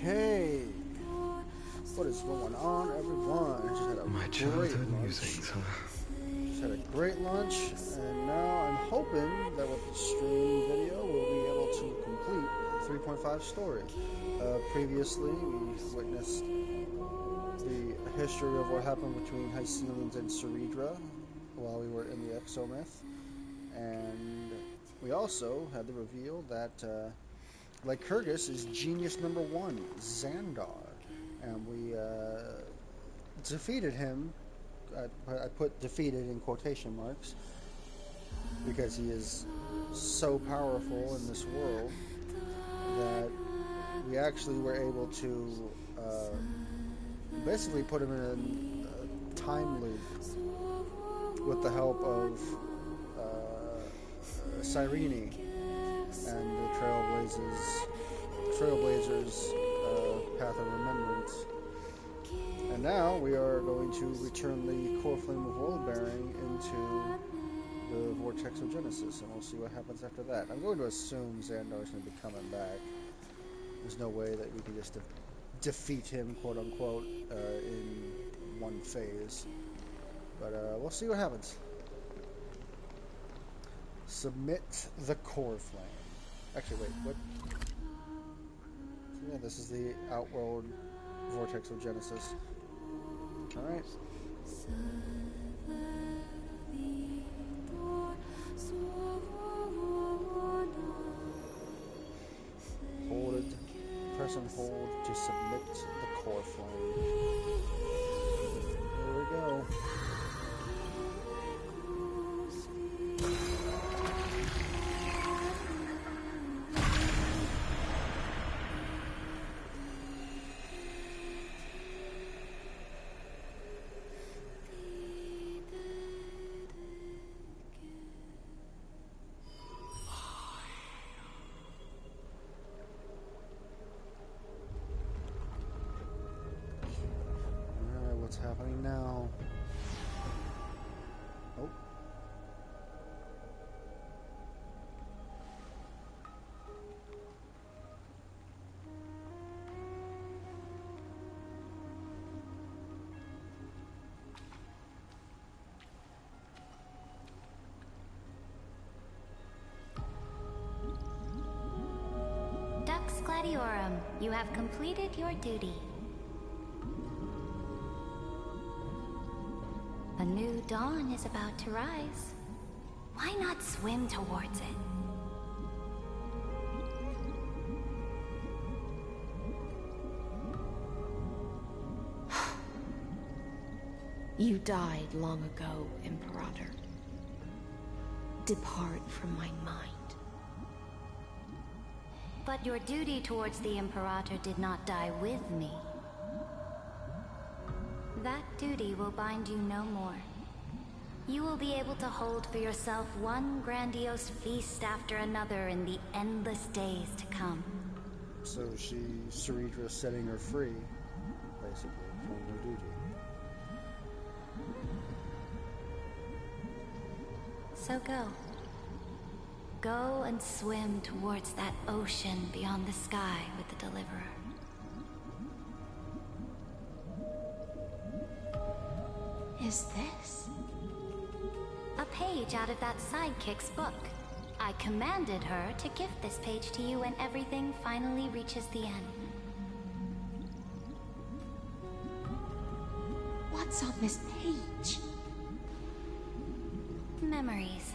Hey, what is going on, everyone? I just had a My childhood musings, huh? Just had a great lunch, and now I'm hoping that with the stream video, we'll be able to complete the 3.5 story. Previously, we witnessed the history of what happened between Hyselians and Ceridra while we were in the Exomyth, and we also had the reveal that Lycurgus is genius number one, Xandar, and we defeated him. I put defeated in quotation marks because he is so powerful in this world that we actually were able to basically put him in a time loop with the help of Cyrene and the Trailblazers' Path of Remembrance. And now we are going to return the Core Flame of World-Bearing into the Vortex of Genesis, and we'll see what happens after that. I'm going to assume Xandar's going to be coming back. There's no way that we can just defeat him, quote-unquote, in one phase. But we'll see what happens. Submit the Core Flame. Actually, wait, what? Yeah, this is the Outworld Vortex of Genesis. Alright. Hold it. Press and hold to submit the Core Flame. Here we go. What's happening now? Oh. Dux Gladiorum, you have completed your duty. A new dawn is about to rise. Why not swim towards it? You died long ago, Imperator. Depart from my mind. But your duty towards the Imperator did not die with me. That duty will bind you no more. You will be able to hold for yourself one grandiose feast after another in the endless days to come. So Ceridra setting her free, basically, from her duty. So go. Go and swim towards that ocean beyond the sky with the Deliverer. Is this? A page out of that sidekick's book. I commanded her to gift this page to you when everything finally reaches the end. What's on this page? Memories.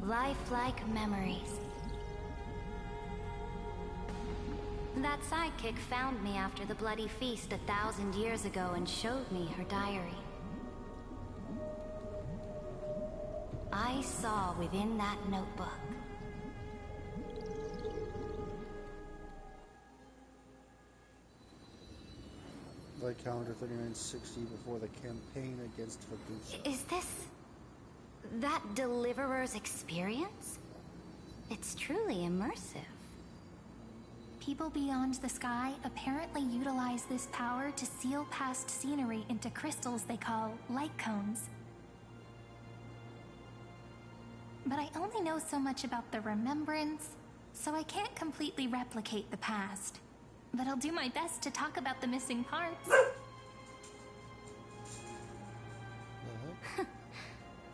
Lifelike memories. That sidekick found me after the bloody feast 1,000 years ago and showed me her diary. I saw within that notebook. Like calendar 3960 before the campaign against Fagusa. Is this that Deliverer's experience? It's truly immersive. People beyond the sky apparently utilize this power to seal past scenery into crystals they call light cones. But I only know so much about the remembrance, so I can't completely replicate the past. but I'll do my best to talk about the missing parts.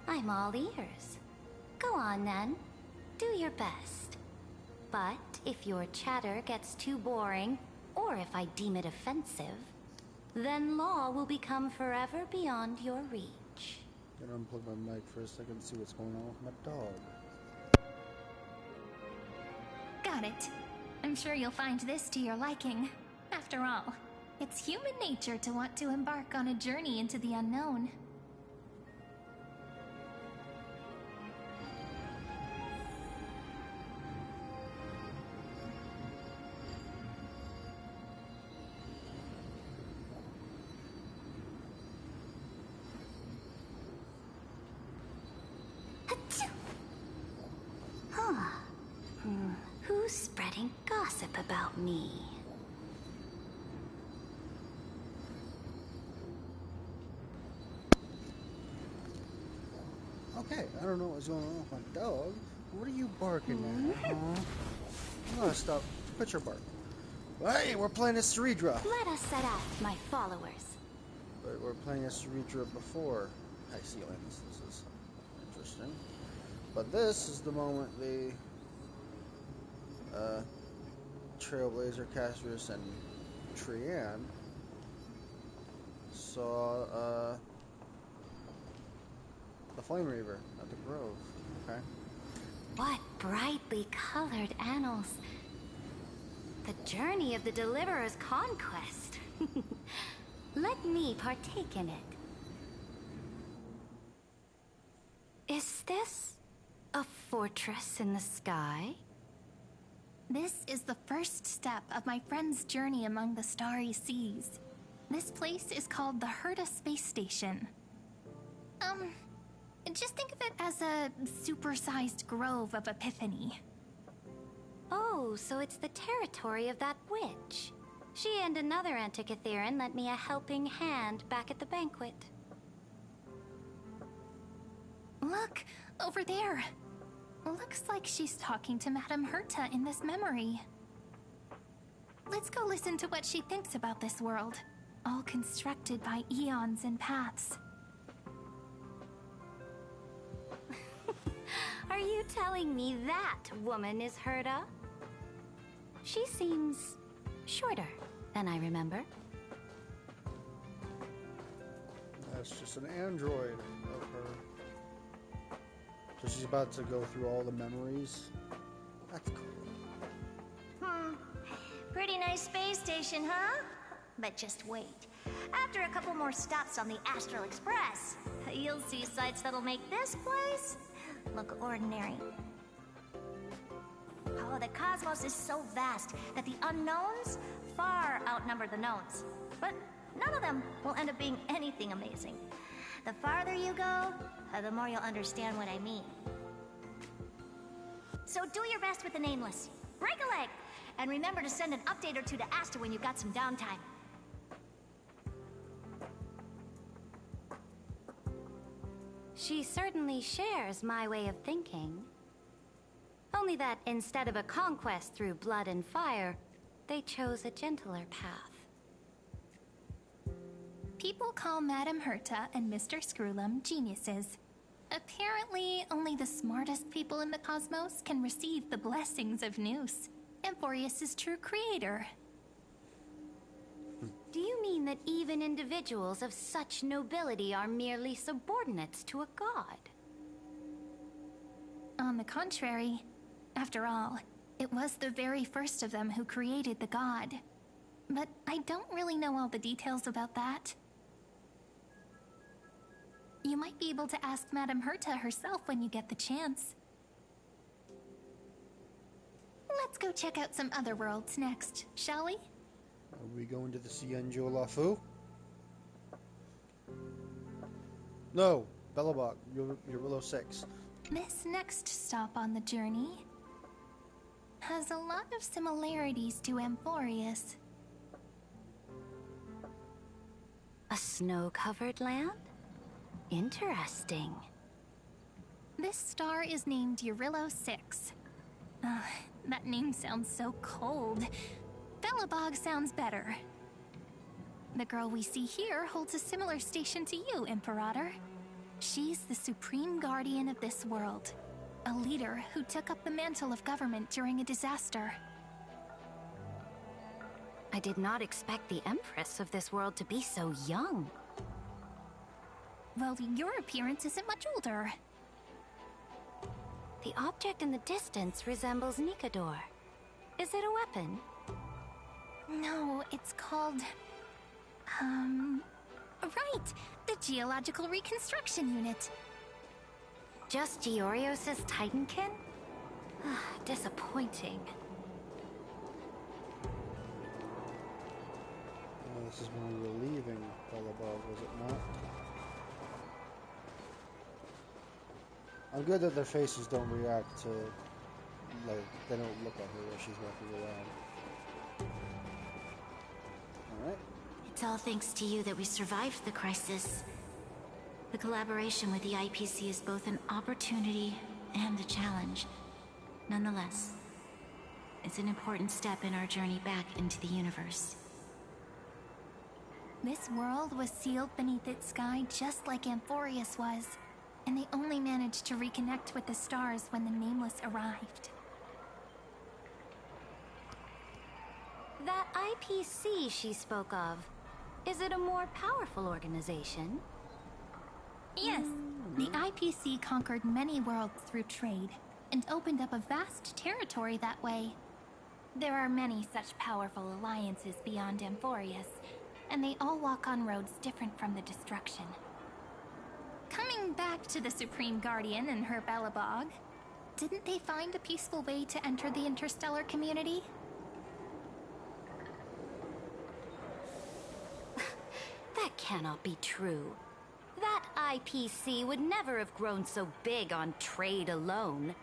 I'm all ears. Go on then. Do your best. But if your chatter gets too boring, or if I deem it offensive, then law will become forever beyond your reach. I'm gonna unplug my mic for a second to see what's going on with my dog. Got it. I'm sure you'll find this to your liking. After all, it's human nature to want to embark on a journey into the unknown. Who's spreading gossip about me? Okay, I don't know what's going on with my dog. What are you barking at, huh? I'm gonna stop. Put your bark. Hey, we're playing as Ceredra. Let us set out, my followers. But we're playing as Ceredra before Hyxeolins. This is interesting. But this is the moment the Trailblazer, Castrus, and Trian saw the Flame Reaver at the Grove. Okay. What brightly colored annals. The journey of the Deliverer's conquest. Let me partake in it. Is this a fortress in the sky? This is the first step of my friend's journey among the starry seas. This place is called the Herta Space Station. Just think of it as a supersized grove of Epiphany. Oh, so it's the territory of that witch. She and another Antikytheran lent me a helping hand back at the banquet. Look, over there. Looks like she's talking to Madame Herta in this memory. Let's go listen to what she thinks about this world, all constructed by eons and paths. Are you telling me that woman is Herta? She seems shorter than I remember. That's just an android of her. So she's about to go through all the memories. That's cool. Pretty nice space station, huh? But just wait. After a couple more stops on the Astral Express, you'll see sights that'll make this place look ordinary. Oh, the cosmos is so vast that the unknowns far outnumber the knowns. But none of them will end up being anything amazing. The farther you go, the more you'll understand what I mean. So do your best with the nameless. Break a leg! And remember to send an update or two to Asta when you've got some downtime. She certainly shares my way of thinking. Only that instead of a conquest through blood and fire, they chose a gentler path. People call Madame Herta and Mr. Screwlum geniuses. Apparently, only the smartest people in the cosmos can receive the blessings of Nous, Amphorius' true creator. Do you mean that even individuals of such nobility are merely subordinates to a god? On the contrary, after all, it was the very first of them who created the god. But I don't really know all the details about that. You might be able to ask Madame Herta herself when you get the chance. Let's go check out some other worlds next, shall we? Are we going to the Cienjo Lafu? No, Bellabok, you're below 6. This next stop on the journey has a lot of similarities to Amphorius. A snow-covered land? Interesting. This star is named Eurillo 6. That name sounds so cold. Belobog sounds better. The girl we see here holds a similar station to you, Imperator. She's the supreme guardian of this world. A leader who took up the mantle of government during a disaster. I did not expect the Empress of this world to be so young. Well, your appearance isn't much older. The object in the distance resembles Nikador. Is it a weapon? No, it's called... Right! The Geological Reconstruction Unit. Just Giorios' Titankin? Disappointing. This is when we were leaving Belobog, was it not? I'm good that their faces don't react to, like, they don't look at her while she's walking around. Alright. It's all thanks to you that we survived the crisis. The collaboration with the IPC is both an opportunity and a challenge. Nonetheless, it's an important step in our journey back into the universe. This world was sealed beneath its sky just like Amphorius was, and they only managed to reconnect with the stars when the Nameless arrived. That IPC she spoke of, is it a more powerful organization? Yes, the IPC conquered many worlds through trade, and opened up a vast territory that way. There are many such powerful alliances beyond Amphorius, and they all walk on roads different from the destruction. Coming back to the Supreme Guardian and her Belobog, didn't they find a peaceful way to enter the interstellar community? That cannot be true. That IPC would never have grown so big on trade alone.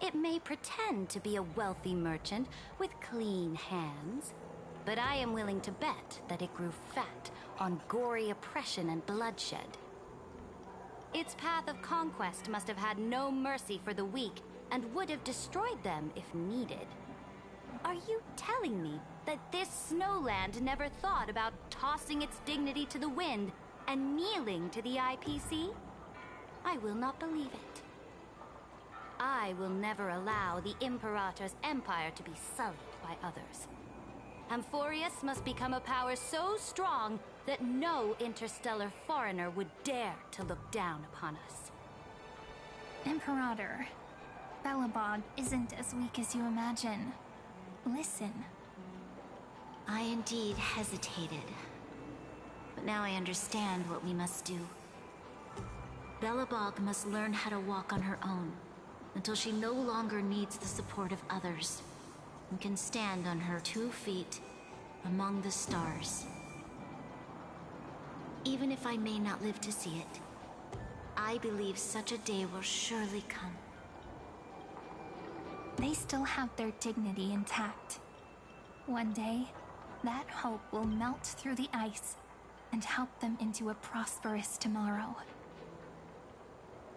It may pretend to be a wealthy merchant with clean hands, but I am willing to bet that it grew fat on gory oppression and bloodshed. Its path of conquest must have had no mercy for the weak and would have destroyed them if needed. Are you telling me that this snowland never thought about tossing its dignity to the wind and kneeling to the IPC? I will not believe it. I will never allow the Imperator's empire to be sullied by others. Amphorius must become a power so strong that no interstellar foreigner would dare to look down upon us. Imperator, Belobog isn't as weak as you imagine. Listen. I indeed hesitated. But now I understand what we must do. Belobog must learn how to walk on her own, until she no longer needs the support of others, and can stand on her 2 feet among the stars. Even if I may not live to see it, I believe such a day will surely come. They still have their dignity intact. One day, that hope will melt through the ice and help them into a prosperous tomorrow.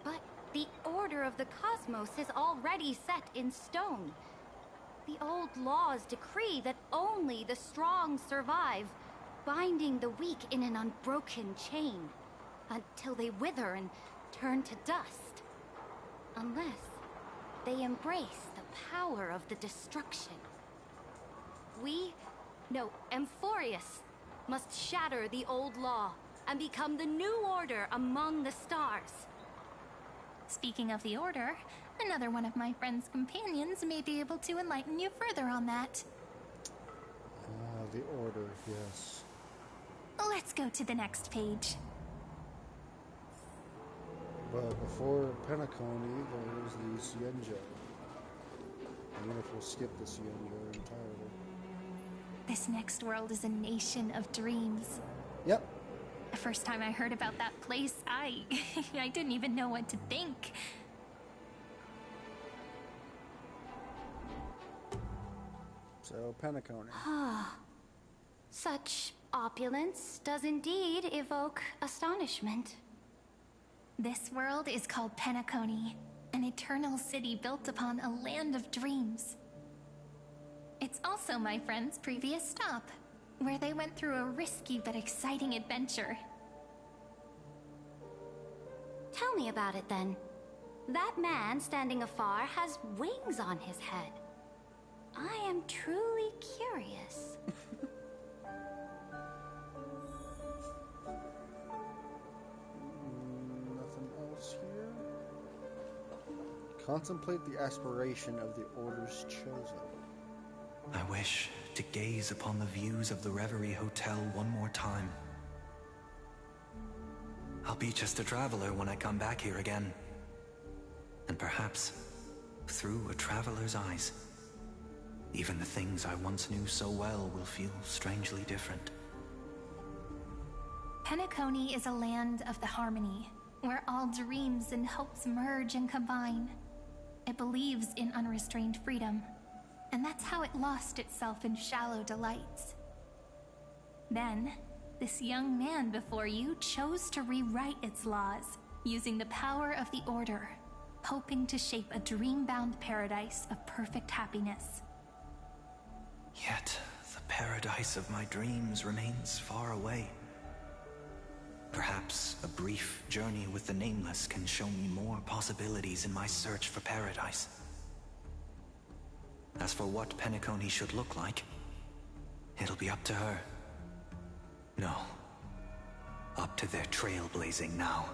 But the order of the cosmos is already set in stone. The old laws decree that only the strong survive, binding the weak in an unbroken chain, until they wither and turn to dust. Unless they embrace the power of the destruction. Amphorius must shatter the old law and become the new order among the stars. Speaking of the Order, another one of my friend's companions may be able to enlighten you further on that. The Order, yes. Let's go to the next page. But before Penacony, there's the Cienjo. I wonder if we'll skip the Cienjo entirely. This next world is a nation of dreams. Yep. The first time I heard about that place, I didn't even know what to think. So, Penacony. Such opulence does indeed evoke astonishment. This world is called Penacony, an eternal city built upon a land of dreams. It's also my friend's previous stop, where they went through a risky but exciting adventure. Tell me about it then. That man standing afar has wings on his head. I am truly curious. Nothing else here. Contemplate the aspiration of the Order's chosen. I wish to gaze upon the views of the Reverie Hotel one more time. I'll be just a traveler when I come back here again. And perhaps, through a traveler's eyes, even the things I once knew so well will feel strangely different. Penacony is a land of the harmony, where all dreams and hopes merge and combine. It believes in unrestrained freedom, and that's how it lost itself in shallow delights. Then, this young man before you chose to rewrite its laws, using the power of the Order, hoping to shape a dream-bound paradise of perfect happiness. Yet, the paradise of my dreams remains far away. Perhaps a brief journey with the Nameless can show me more possibilities in my search for paradise. As for what Penacony should look like, it'll be up to her. No, up to their trailblazing now.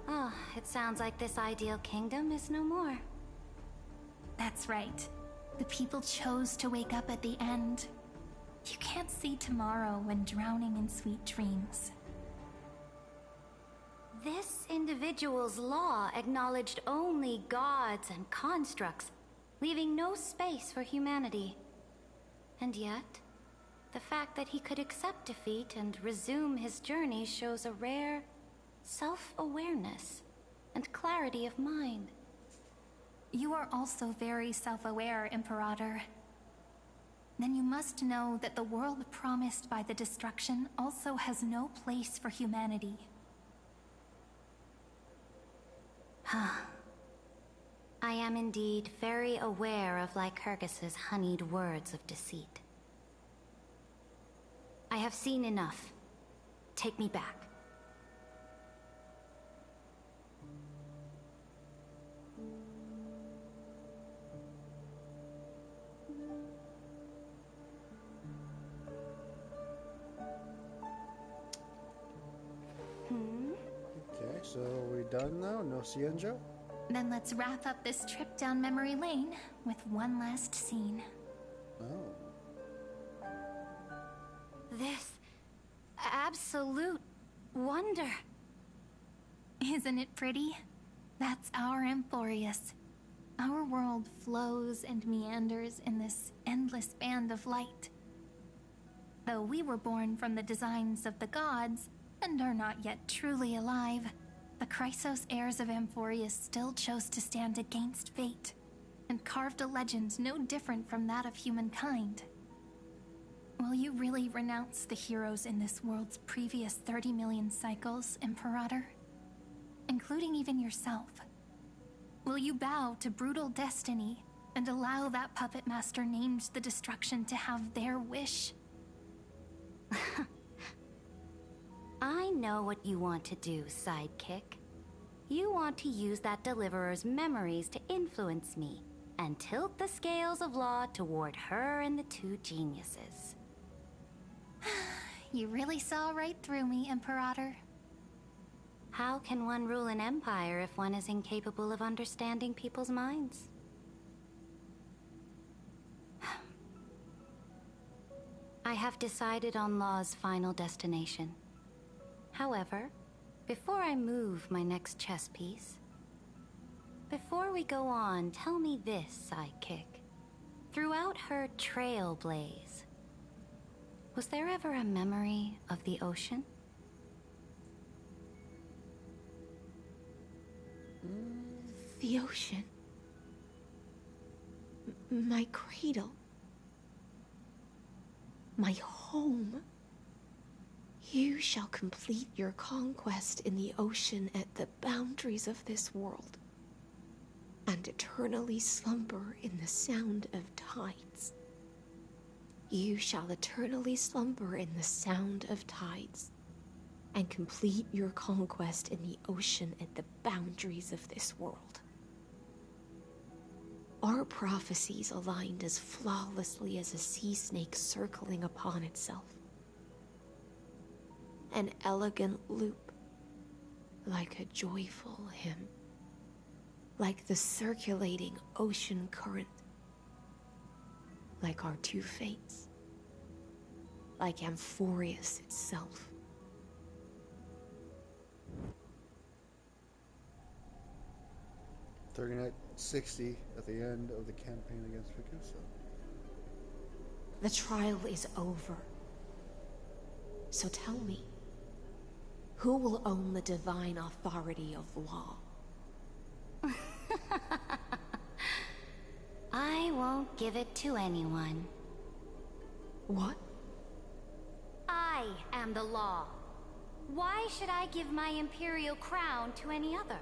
Oh, it sounds like this ideal kingdom is no more. That's right. The people chose to wake up at the end. You can't see tomorrow when drowning in sweet dreams. This individual's law acknowledged only gods and constructs, leaving no space for humanity. And yet, the fact that he could accept defeat and resume his journey shows a rare self-awareness and clarity of mind. You are also very self-aware, Imperator. Then you must know that the world promised by the destruction also has no place for humanity. I am indeed very aware of Lycurgus's honeyed words of deceit. I have seen enough. Take me back. Okay, so are we done now? No Cienjo? Then let's wrap up this trip down memory lane with one last scene. Oh. This absolute wonder. Isn't it pretty? That's our Emporius. Our world flows and meanders in this endless band of light. Though we were born from the designs of the gods and are not yet truly alive, the Chrysos heirs of Emporius still chose to stand against fate and carved a legend no different from that of humankind. Will you really renounce the heroes in this world's previous 30 million cycles, Imperator? Including even yourself. Will you bow to brutal destiny and allow that puppet master named the destruction to have their wish? I know what you want to do, sidekick. You want to use that deliverer's memories to influence me and tilt the scales of law toward her and the two geniuses. You really saw right through me, Imperator. How can one rule an empire if one is incapable of understanding people's minds? I have decided on Law's final destination. However, before I move my next chess piece, before we go on, tell me this, sidekick. Throughout her trailblaze, was there ever a memory of the ocean? The ocean. My cradle. My home. You shall complete your conquest in the ocean at the boundaries of this world. and eternally slumber in the sound of tides. You shall eternally slumber in the sound of tides, and complete your conquest in the ocean at the boundaries of this world. Our prophecies aligned as flawlessly as a sea snake circling upon itself. An elegant loop, like a joyful hymn, like the circulating ocean current, like our two fates, like Amphorius itself. 3960 at the end of the campaign against Pikusa. The trial is over. So tell me, who will own the divine authority of law? I won't give it to anyone. What? I am the law. Why should I give my imperial crown to any other?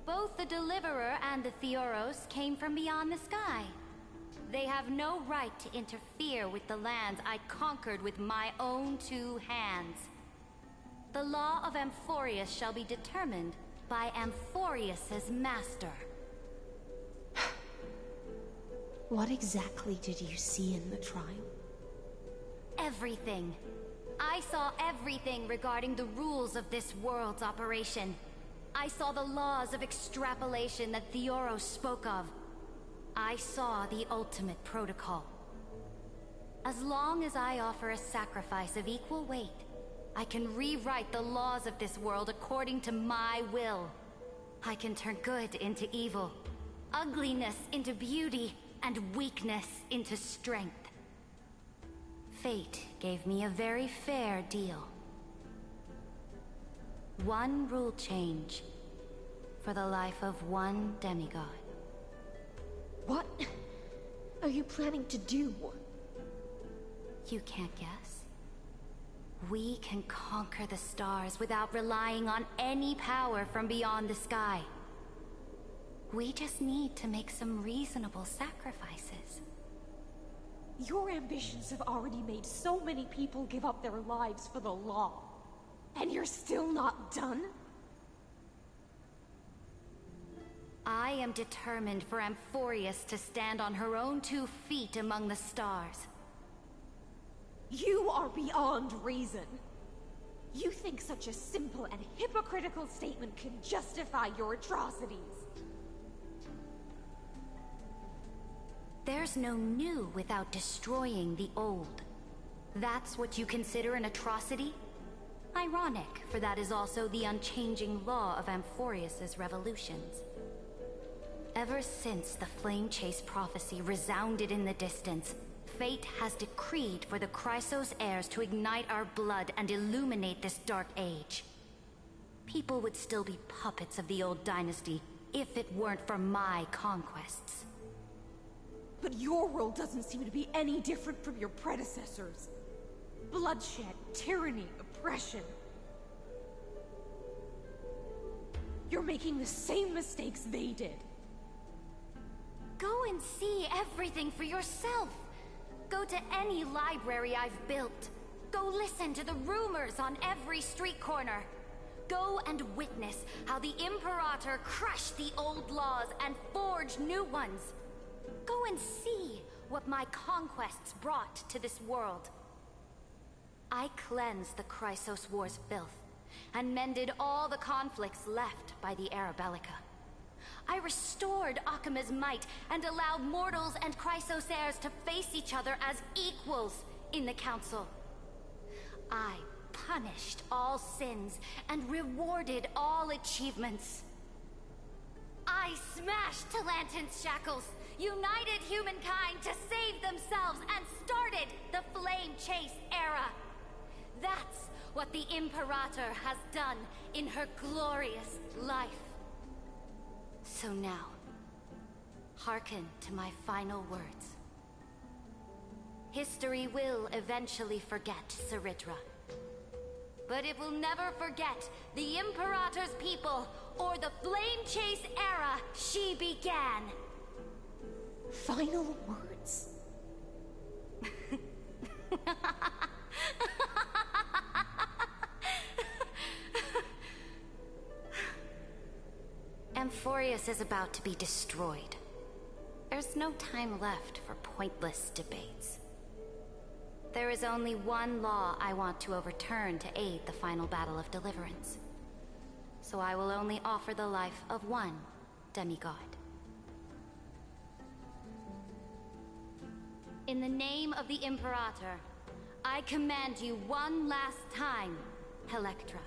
Both the Deliverer and the Theoros came from beyond the sky. They have no right to interfere with the lands I conquered with my own two hands. The law of Amphorius shall be determined by Amphorius's master. What exactly did you see in the trial? Everything. I saw everything regarding the rules of this world's operation. I saw the laws of extrapolation that Theoros spoke of. I saw the ultimate protocol. As long as I offer a sacrifice of equal weight, I can rewrite the laws of this world according to my will. I can turn good into evil, ugliness into beauty, and weakness into strength. Fate gave me a very fair deal. One rule change for the life of one demigod. What are you planning to do? You can't guess. We can conquer the stars without relying on any power from beyond the sky. We just need to make some reasonable sacrifices. Your ambitions have already made so many people give up their lives for the law. And you're still not done? I am determined for Amphorius to stand on her own 2 feet among the stars. You are beyond reason. You think such a simple and hypocritical statement can justify your atrocities. There's no new without destroying the old. That's what you consider an atrocity? Ironic, for that is also the unchanging law of Amphorius's revolutions. Ever since the Flame Chase prophecy resounded in the distance, fate has decreed for the Chrysos heirs to ignite our blood and illuminate this dark age. People would still be puppets of the old dynasty if it weren't for my conquests. But your world doesn't seem to be any different from your predecessors. Bloodshed, tyranny, oppression. You're making the same mistakes they did. Go and see everything for yourself. Go to any library I've built. Go listen to the rumors on every street corner. Go and witness how the Imperator crushed the old laws and forged new ones. Go and see what my conquests brought to this world. I cleansed the Chrysos War's filth, and mended all the conflicts left by the Arabellica. I restored Akima's might, and allowed mortals and Chrysos heirs to face each other as equals in the Council. I punished all sins, and rewarded all achievements. I smashed Talantin's shackles, united humankind to save themselves, and started the Flame Chase era. That's what the Imperator has done in her glorious life. So now, hearken to my final words. History will eventually forget Saridra. but it will never forget the Imperator's people or the Flame Chase era she began. Final words. Amphorius is about to be destroyed. There's no time left for pointless debates. There is only one law I want to overturn to aid the final battle of deliverance. So I will only offer the life of one demigod. In the name of the Imperator, I command you one last time, Electra.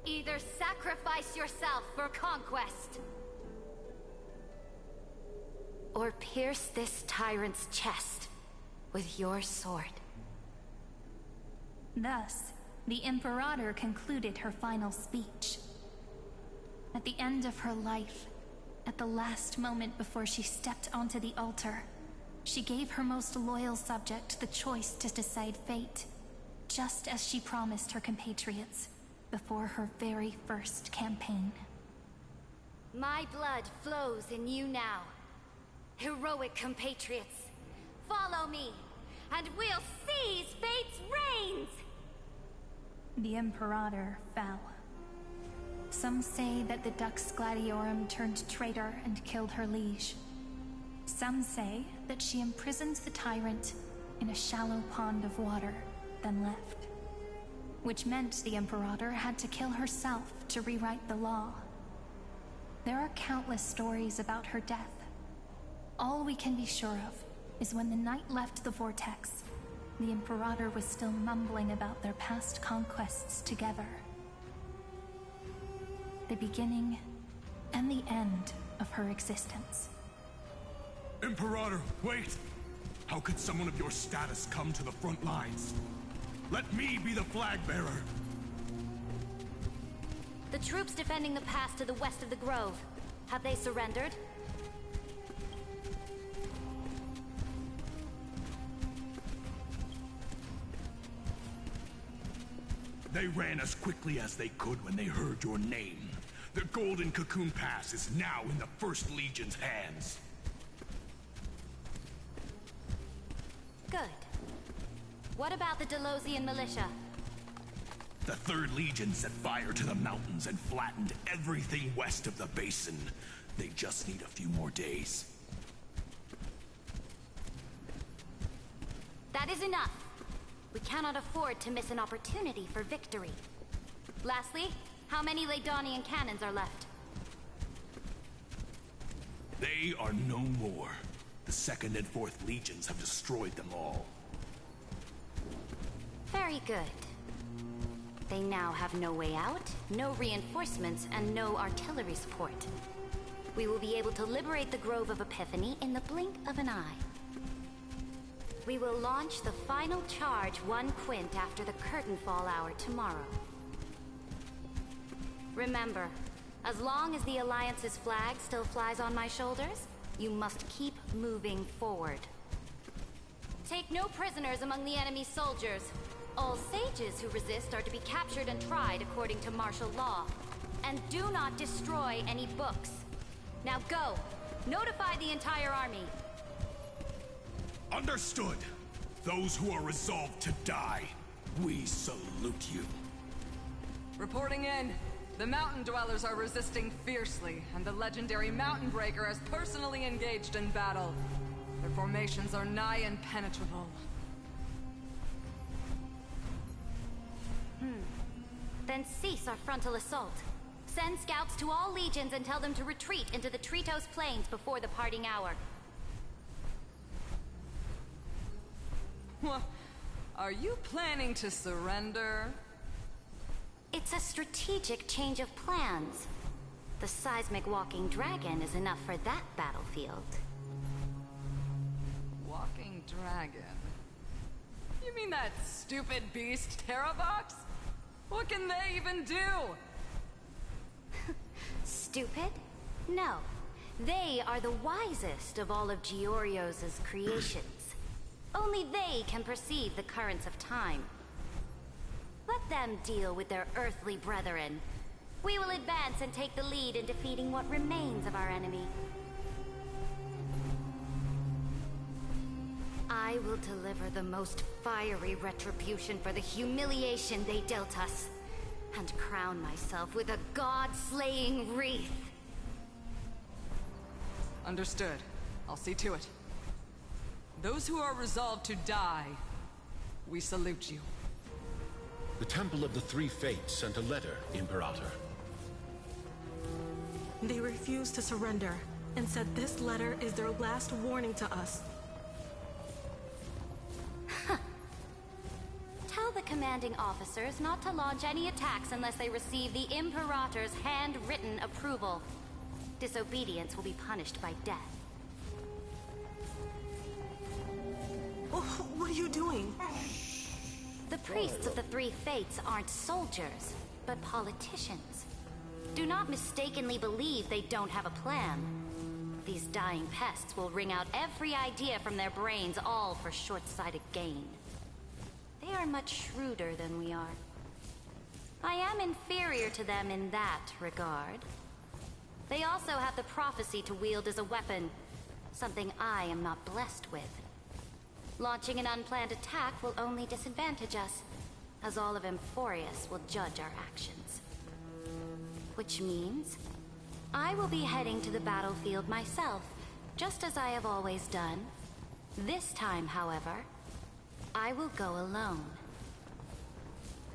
Either sacrifice yourself for conquest, or pierce this tyrant's chest with your sword. Thus, the Imperator concluded her final speech. At the end of her life, at the last moment before she stepped onto the altar, she gave her most loyal subject the choice to decide fate, just as she promised her compatriots before her very first campaign. My blood flows in you now. Heroic compatriots, follow me, and we'll seize fate's reins! The Imperator fell. Some say that the Dux Gladiorum turned traitor and killed her liege. Some say that she imprisoned the tyrant in a shallow pond of water, then left. Which meant the Imperator had to kill herself to rewrite the law. There are countless stories about her death. All we can be sure of is when the knight left the vortex, the Imperator was still mumbling about their past conquests together. The beginning and the end of her existence. Imperator, wait! How could someone of your status come to the front lines? Let me be the flag bearer! The troops defending the pass to the west of the grove, have they surrendered? They ran as quickly as they could when they heard your name. The Golden Cocoon Pass is now in the First Legion's hands. Good. What about the Delosian militia? The Third Legion set fire to the mountains and flattened everything west of the basin. They just need a few more days. That is enough. We cannot afford to miss an opportunity for victory. Lastly, how many Ladonian cannons are left? They are no more. The Second and Fourth Legions have destroyed them all. Very good. They now have no way out, no reinforcements, and no artillery support. We will be able to liberate the Grove of Epiphany in the blink of an eye. We will launch the final charge 1 quint after the curtain fall hour tomorrow. Remember, as long as the Alliance's flag still flies on my shoulders, you must keep moving forward. Take no prisoners among the enemy's soldiers. All sages who resist are to be captured and tried according to martial law. And do not destroy any books. Now go! Notify the entire army! Understood! Those who are resolved to die, we salute you. Reporting in. The Mountain Dwellers are resisting fiercely, and the legendary Mountain Breaker has personally engaged in battle. Their formations are nigh impenetrable. Then cease our frontal assault. Send scouts to all legions and tell them to retreat into the Tritos Plains before the parting hour. What? Are you planning to surrender? It's a strategic change of plans. The seismic walking dragon is enough for that battlefield. Walking dragon? You mean that stupid beast, Terravox? What can they even do? Stupid? No. They are the wisest of all of Giorio's creations. Only they can perceive the currents of time. Let them deal with their earthly brethren. We will advance and take the lead in defeating what remains of our enemy. I will deliver the most fiery retribution for the humiliation they dealt us, and crown myself with a god-slaying wreath. Understood. I'll see to it. Those who are resolved to die, we salute you. The Temple of the Three Fates sent a letter, Imperator. They refused to surrender, and said this letter is their last warning to us. Tell the commanding officers not to launch any attacks unless they receive the Imperator's handwritten approval. Disobedience will be punished by death. Oh, what are you doing? The priests of the Three Fates aren't soldiers, but politicians. Do not mistakenly believe they don't have a plan. These dying pests will wring out every idea from their brains, all for short-sighted gain. They are much shrewder than we are. I am inferior to them in that regard. They also have the prophecy to wield as a weapon, something I am not blessed with. Launching an unplanned attack will only disadvantage us, as all of Emphorius will judge our actions. Which means, I will be heading to the battlefield myself, just as I have always done. This time, however, I will go alone.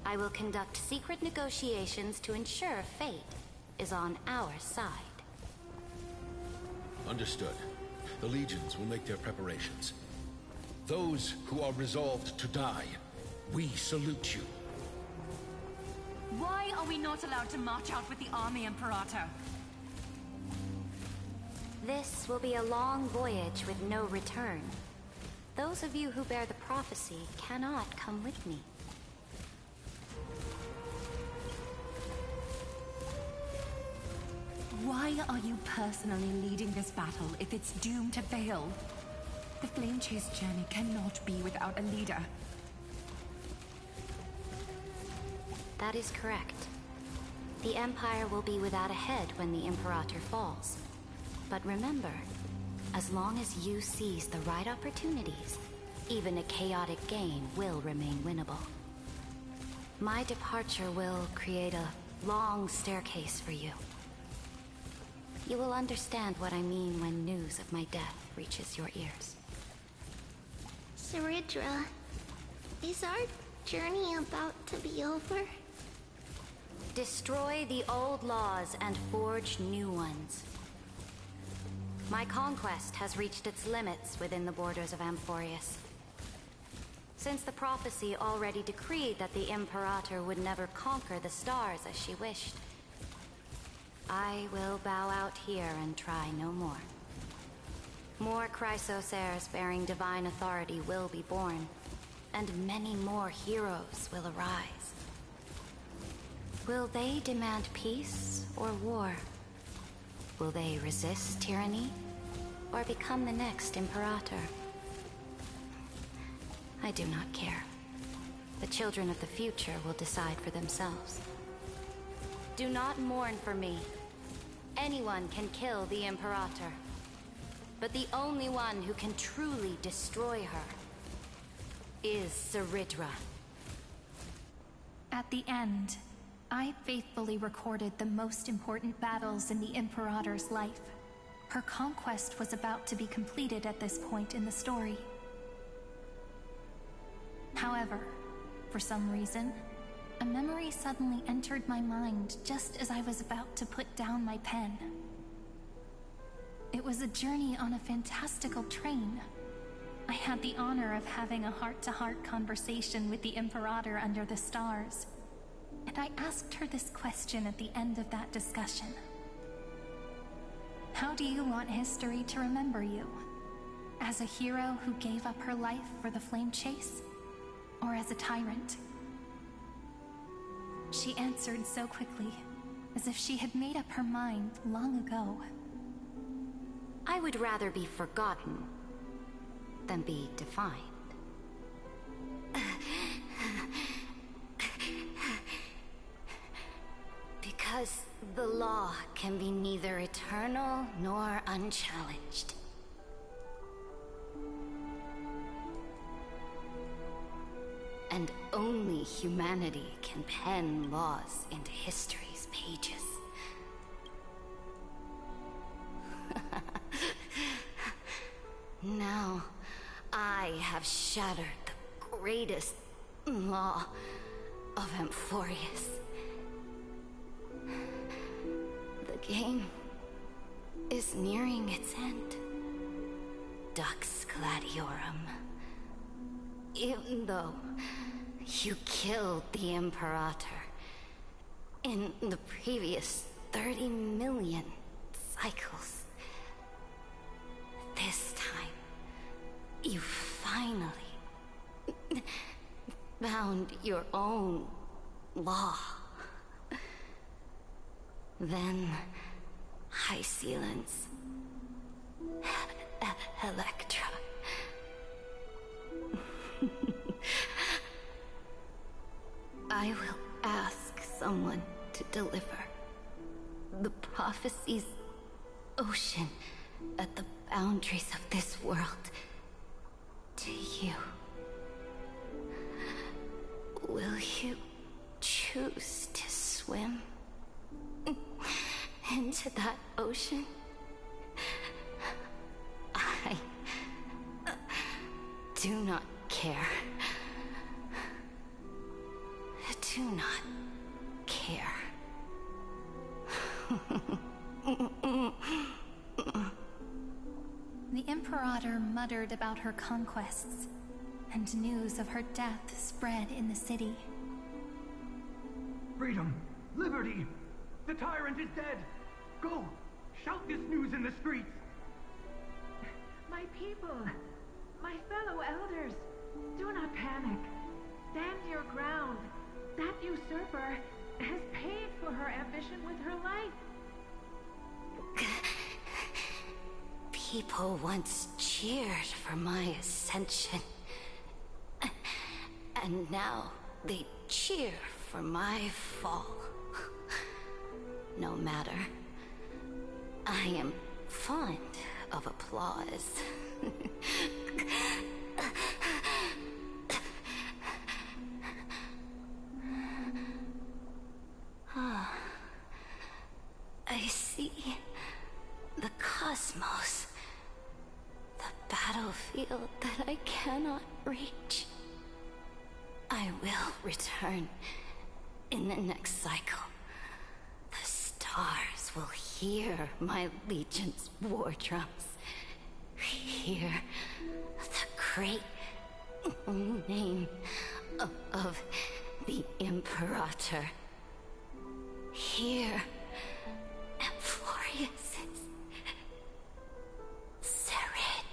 I will conduct secret negotiations to ensure fate is on our side. Understood. The legions will make their preparations. Those who are resolved to die, we salute you. Why are we not allowed to march out with the army, Imperator? This will be a long voyage with no return. Those of you who bear the prophecy cannot come with me. Why are you personally leading this battle if it's doomed to fail? The Flame Chase journey cannot be without a leader. That is correct. The Empire will be without a head when the Imperator falls. But remember, as long as you seize the right opportunities, even a chaotic game will remain winnable. My departure will create a long staircase for you. You will understand what I mean when news of my death reaches your ears. Saridra, is our journey about to be over? Destroy the old laws and forge new ones. My conquest has reached its limits within the borders of Amphorius. Since the prophecy already decreed that the Imperator would never conquer the stars as she wished, I will bow out here and try no more. More Chrysos heirs bearing divine authority will be born, and many more heroes will arise. Will they demand peace or war? Will they resist tyranny, or become the next Imperator? I do not care. The children of the future will decide for themselves. Do not mourn for me. Anyone can kill the Imperator. But the only one who can truly destroy her is Saridra. At the end, I faithfully recorded the most important battles in the Imperator's life. Her conquest was about to be completed at this point in the story. However, for some reason, a memory suddenly entered my mind just as I was about to put down my pen. It was a journey on a fantastical train. I had the honor of having a heart-to-heart conversation with the Imperator under the stars, and I asked her this question at the end of that discussion. How do you want history to remember you? As a hero who gave up her life for the Flame Chase? Or as a tyrant? She answered so quickly, as if she had made up her mind long ago. I would rather be forgotten than be defined. The law can be neither eternal nor unchallenged. And only humanity can pen laws into history's pages. Now, I have shattered the greatest law of Amphorius. The game is nearing its end. Dux Gladiorum. Even though you killed the Imperator in the previous 30 million cycles, this time you finally found your own law. Then High Sealants, Electra. I will ask someone to deliver the prophecy's ocean at the boundaries of this world to you. Will you choose to swim into that ocean? I do not care. Do not care. The Imperator muttered about her conquests, and news of her death spread in the city. Freedom! Liberty! The tyrant is dead! Go! Shout this news in the streets! My people! My fellow elders! Do not panic. Stand your ground. That usurper has paid for her ambition with her life. People once cheered for my ascension. And now they cheer for my fall. No matter. I am fond of applause. I see the cosmos, the battlefield that I cannot reach. I will return in the next cycle. The stars will hear my legion's war drums. Hear the great name of the Imperator. Hear Amphorius's serene.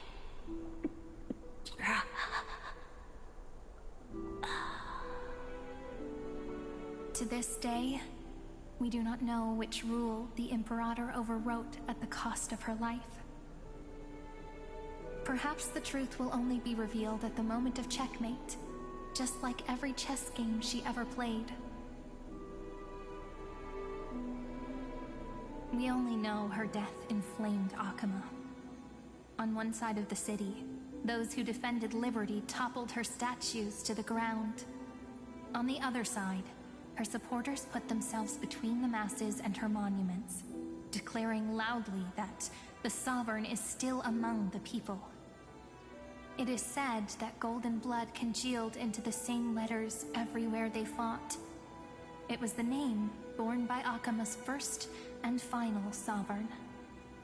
To this day, we do not know which rule the Imperator overwrote at the cost of her life. Perhaps the truth will only be revealed at the moment of checkmate, just like every chess game she ever played. We only know her death inflamed Akama. On one side of the city, those who defended liberty toppled her statues to the ground. On the other side, her supporters put themselves between the masses and her monuments, declaring loudly that the Sovereign is still among the people. It is said that golden blood congealed into the same letters everywhere they fought. It was the name borne by Akama's first and final Sovereign,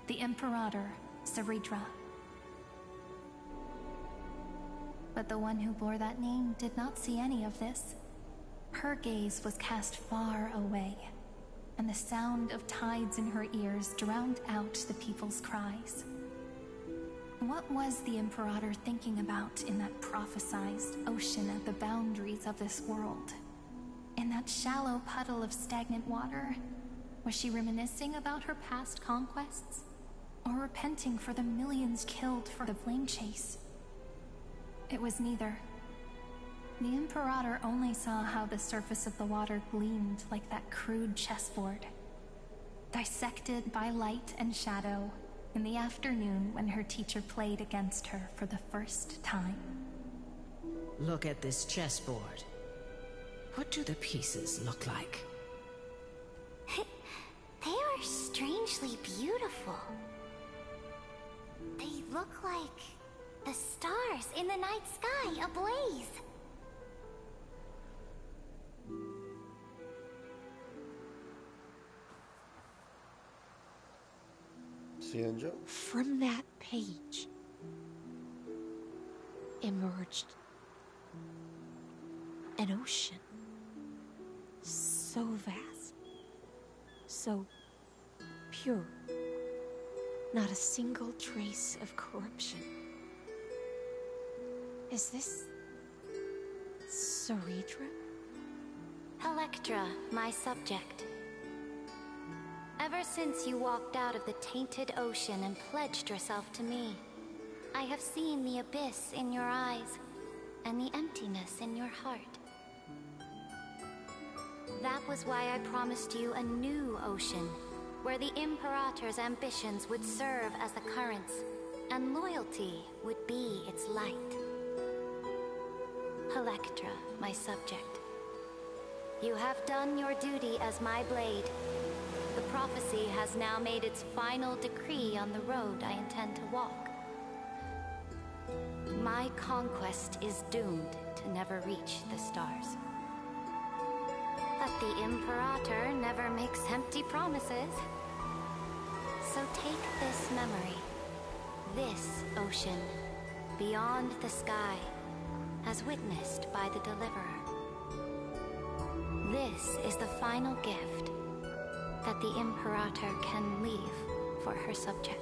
the Imperator Saridra. But the one who bore that name did not see any of this. Her gaze was cast far away, and the sound of tides in her ears drowned out the people's cries. What was the Imperator thinking about in that prophesized ocean at the boundaries of this world? In that shallow puddle of stagnant water? Was she reminiscing about her past conquests? Or repenting for the millions killed for the flame chase? It was neither. The Imperator only saw how the surface of the water gleamed like that crude chessboard. dissected by light and shadow, in the afternoon when her teacher played against her for the first time. Look at this chessboard. What do the pieces look like? They are strangely beautiful. They look like the stars in the night sky ablaze. From that page emerged an ocean so vast, so pure, not a single trace of corruption. Is this Ceredra? Electra, my subject. Ever since you walked out of the tainted ocean and pledged yourself to me, I have seen the abyss in your eyes and the emptiness in your heart. That was why I promised you a new ocean, where the Imperator's ambitions would serve as the currents, and loyalty would be its light. Electra, my subject. You have done your duty as my blade. The prophecy has now made its final decree on the road I intend to walk. My conquest is doomed to never reach the stars. But the Imperator never makes empty promises. So take this memory, this ocean, beyond the sky, as witnessed by the Deliverer. This is the final gift that the Imperator can leave for her subject.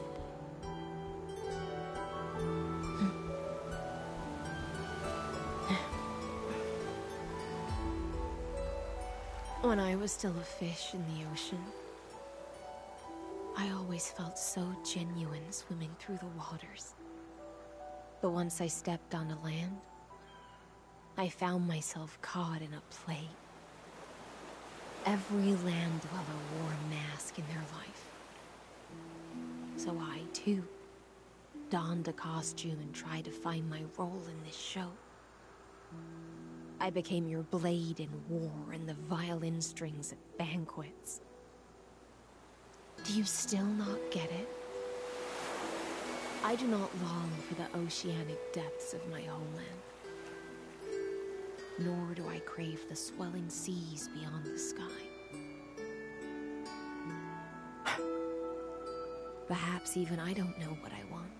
When I was still a fish in the ocean, I always felt so genuine swimming through the waters. But once I stepped onto land, I found myself caught in a play. Every land dweller wore a mask in their life. So I, too, donned a costume and tried to find my role in this show. I became your blade in war and the violin strings at banquets. Do you still not get it? I do not long for the oceanic depths of my homeland. Nor do I crave the swelling seas beyond the sky. Perhaps even I don't know what I want.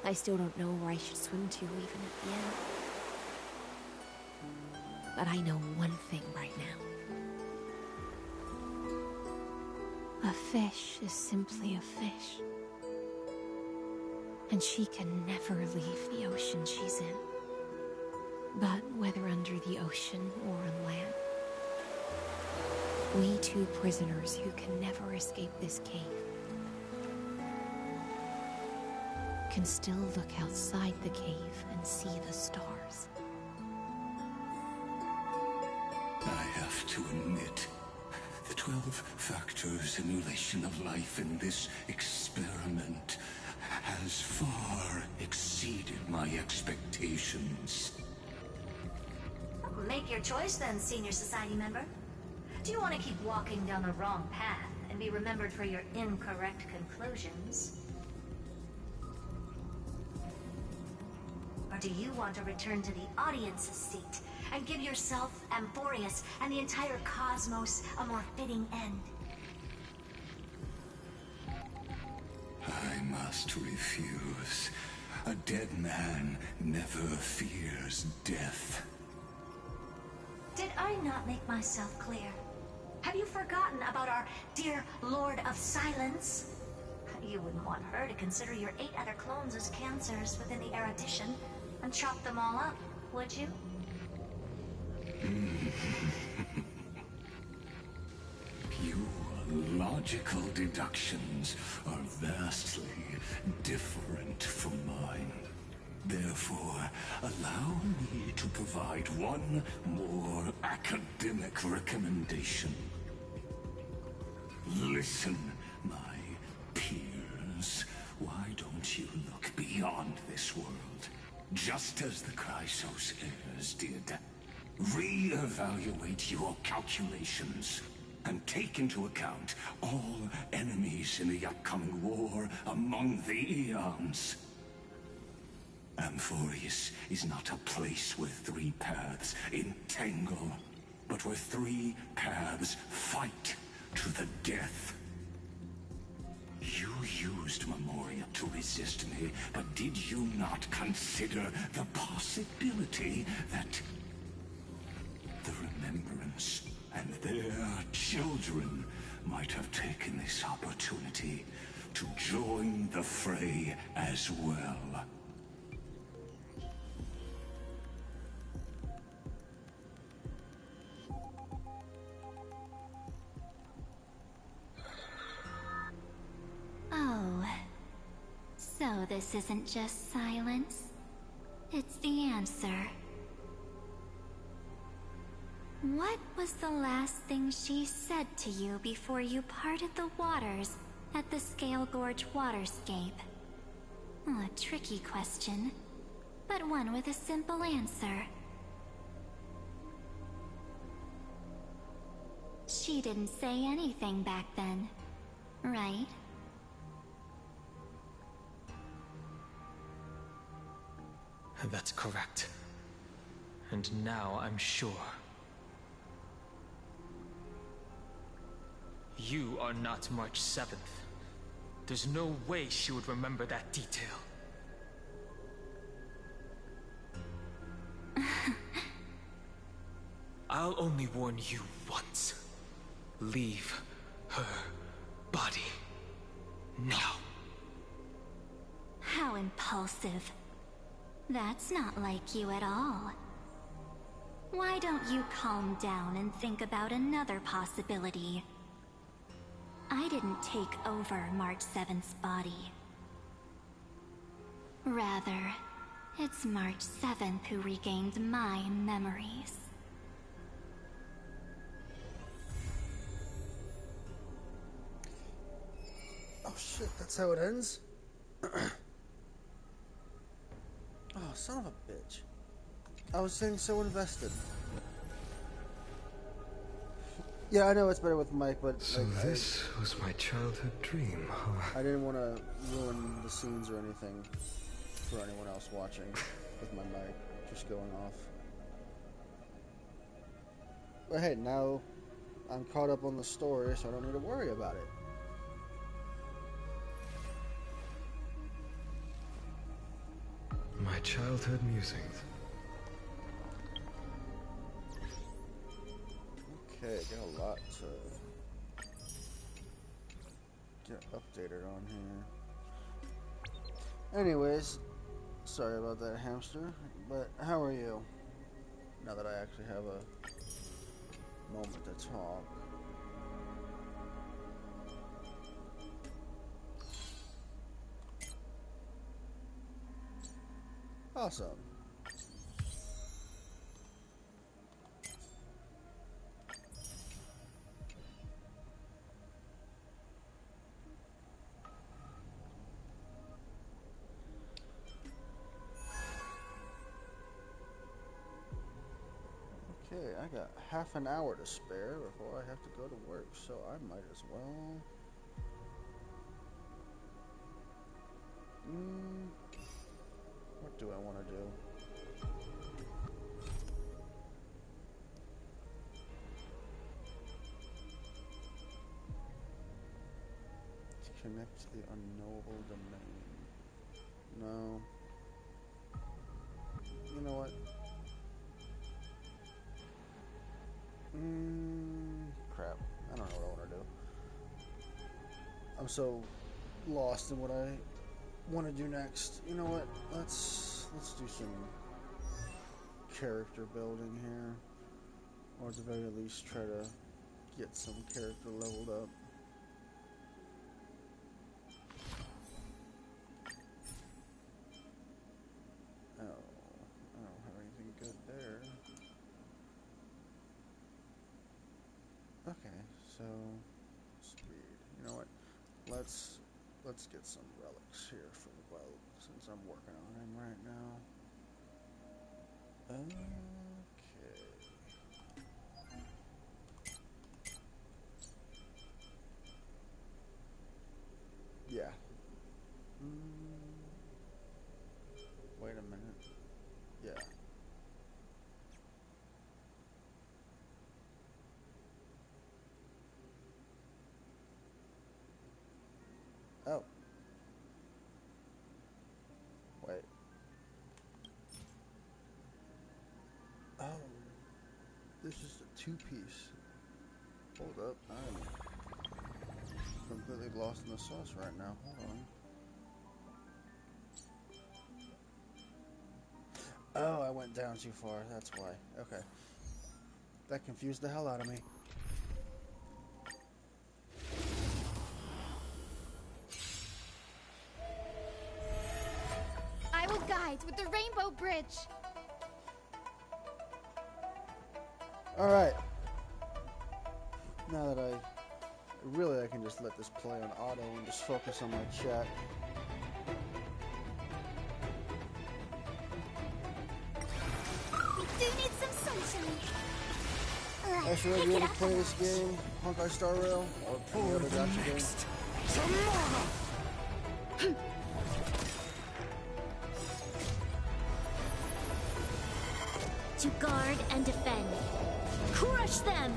I still don't know where I should swim to even at the end. But I know one thing right now. A fish is simply a fish. And she can never leave the ocean she's in. But whether under the ocean or on land, we two prisoners who can never escape this cave can still look outside the cave and see the stars. I have to admit, the 12-factor simulation of life in this experiment has far exceeded my expectations. Make your choice then, Senior Society member. Do you want to keep walking down the wrong path and be remembered for your incorrect conclusions? Or do you want to return to the audience's seat and give yourself, Amphorius, and the entire cosmos a more fitting end? I must refuse. A dead man never fears death. Did I not make myself clear? Have you forgotten about our dear Lord of Silence? You wouldn't want her to consider your 8 other clones as cancers within the erudition and chop them all up, would you? Your logical deductions are vastly different from mine. Therefore, allow me to provide one more academic recommendation. Listen, my peers. Why don't you look beyond this world? Just as the Chrysos heirs did. Re-evaluate your calculations. And take into account all enemies in the upcoming war among the Eons. Amphorius is not a place where three paths entangle, but where three paths fight to the death. You used Memoria to resist me, but did you not consider the possibility that the Remembrance and their children might have taken this opportunity to join the fray as well? Oh, so this isn't just silence. It's the answer. What was the last thing she said to you before you parted the waters at the Scale Gorge waterscape? A tricky question, but one with a simple answer. She didn't say anything back then, right? That's correct. And now I'm sure. You are not March 7th. There's no way she would remember that detail. I'll only warn you once. Leave her body now. How impulsive. That's not like you at all. Why don't you calm down and think about another possibility? I didn't take over March 7th's body. Rather, it's March 7th who regained my memories. Oh shit, that's how it ends? Oh, son of a bitch. I was getting so invested. Yeah, I know it's better with Mike, but... So like, this was my childhood dream, huh? I didn't want to ruin the scenes or anything for anyone else watching with my mic just going off. But hey, now I'm caught up on the story, so I don't need to worry about it. My childhood musings. Okay, got a lot to get updated on here. Anyways, sorry about that, hamster, but how are you? Now that I actually have a moment to talk. Awesome. Okay, I got half an hour to spare before I have to go to work, so I might as well. What do I want to do? Connect to the unknowable domain. No. You know what? Crap. I don't know what I want to do. I'm so lost in what I want to do next. You know what? Let's do some character building here, or at the very least try to get some character leveled up. Oh, I don't have anything good there. Okay, so speed. let's get some relics here for the weld, since I'm working on him right now. Okay. Yeah. Wait a minute. Yeah. Oh. Wait. Oh. This is a two-piece. Hold up. I'm completely lost in the sauce right now. Hold on. Oh, I went down too far. That's why. Okay. That confused the hell out of me. I will guide with the Rainbow Bridge. Alright. Now that I can just let this play on auto and just focus on my chat. We do need some sunshine. Should I be able to play this game, Honkai Star Rails, or any other gacha game? To guard and defend. Crush them!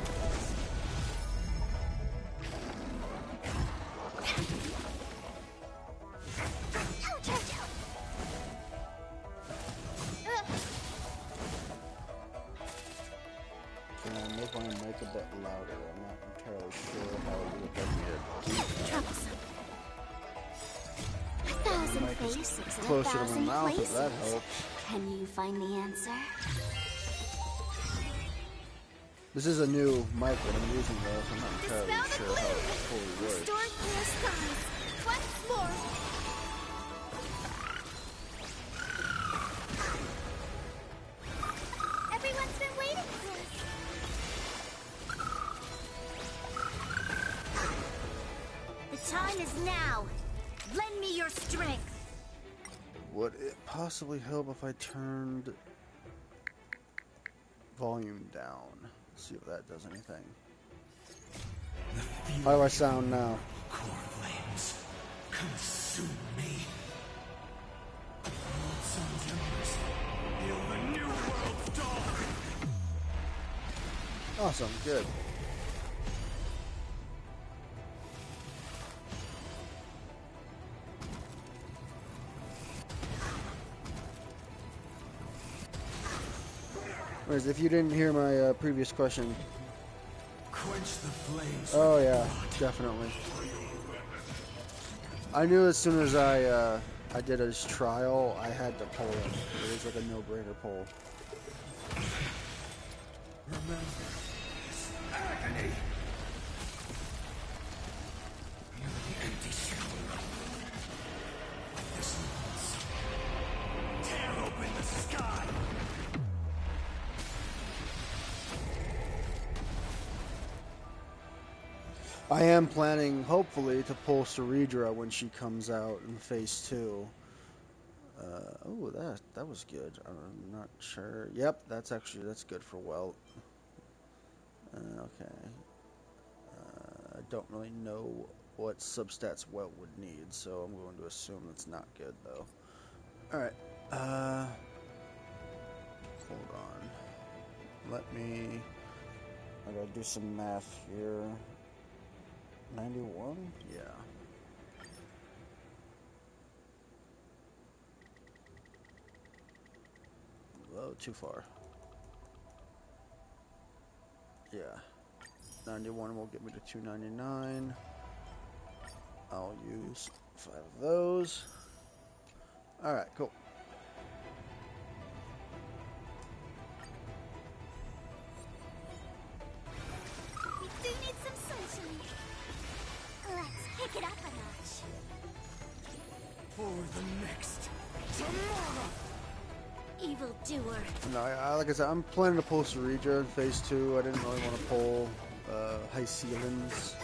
Can I make my mic a bit louder? I'm not entirely sure how to do it. Troublesome. 1,000 faces and Closer to 1,000 my mouth, if places. that helps. Can you find the answer? This is a new mic that I'm using though, so I'm not entirely sure how it fully works. Restore clear skies. Once more. Everyone's been waiting for us. The time is now. Lend me your strength. Would it possibly help if I turned volume down? See if that does anything. How do I sound now? Core flames consume me. Sun timbers, heal the new world's dawn. Awesome, good. Whereas if you didn't hear my previous question. Quench the flames. Oh yeah, definitely. I knew as soon as I did his trial, I had to pull him. It was like a no-brainer pull. Remember this agony. You're the empty shell. This once. Tear open the sky. I am planning, hopefully, to pull Ceredra when she comes out in Phase 2. Oh, that was good. I'm not sure. Yep, that's good for Welt. Okay. I don't really know what substats Welt would need, so I'm going to assume it's not good, though. Alright. Hold on. I gotta do some math here. 91? Yeah. Whoa, too far. Yeah. 91 will get me to 299. I'll use 5 of those. Alright, cool. We do need some sunshine. Let's kick it up a notch. For the next tomorrow. Evildoer. No, like I said, I'm planning to pull Ceredra in Phase 2. I didn't really want to pull High Ceilings.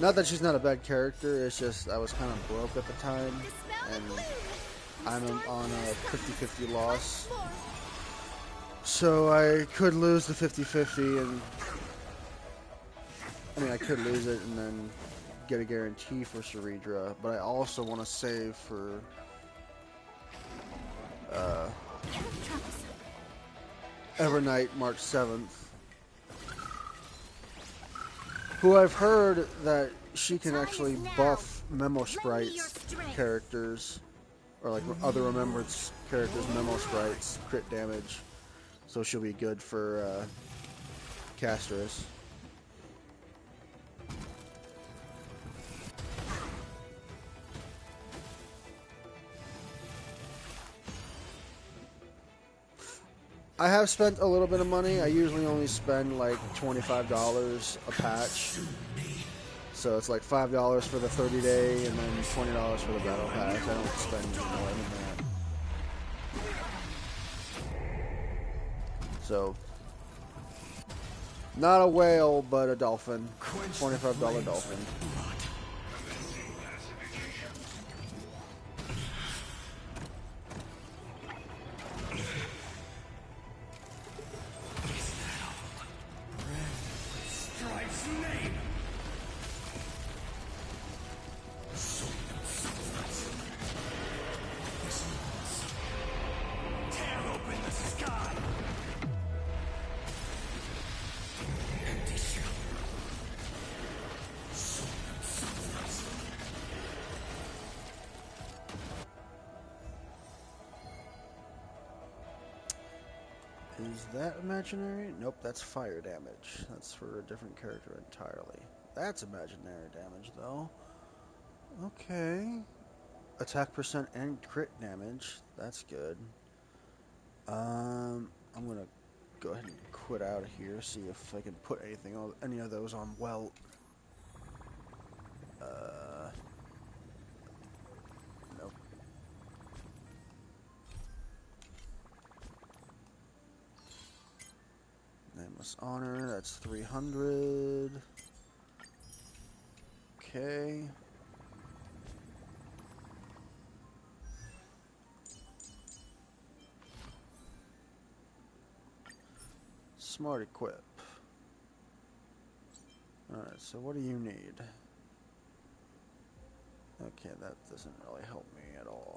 Not that she's not a bad character, it's just I was kind of broke at the time, and I'm on a 50-50 loss. So I could lose the 50-50, and I mean I could lose it and then get a guarantee for Ceridra, but I also want to save for Evernight March 7th, who I've heard that she can actually buff Memo Sprites characters, or like other Remembrance characters' Memo Sprites, crit damage, so she'll be good for Casterus. I have spent a little bit of money. I usually only spend like $25 a patch. So it's like $5 for the 30-day and then $20 for the battle pass. I don't spend more than that. So, not a whale, but a dolphin. $25 dolphin. Is that imaginary? Nope, that's fire damage. That's for a different character entirely. That's imaginary damage, though. Okay. Attack percent and crit damage. That's good. I'm gonna go ahead and quit out of here, see if I can put any of those on Welt. Nope. Nameless Honor, that's 300. Okay. Smart Equip. Alright, so what do you need? Okay, that doesn't really help me at all.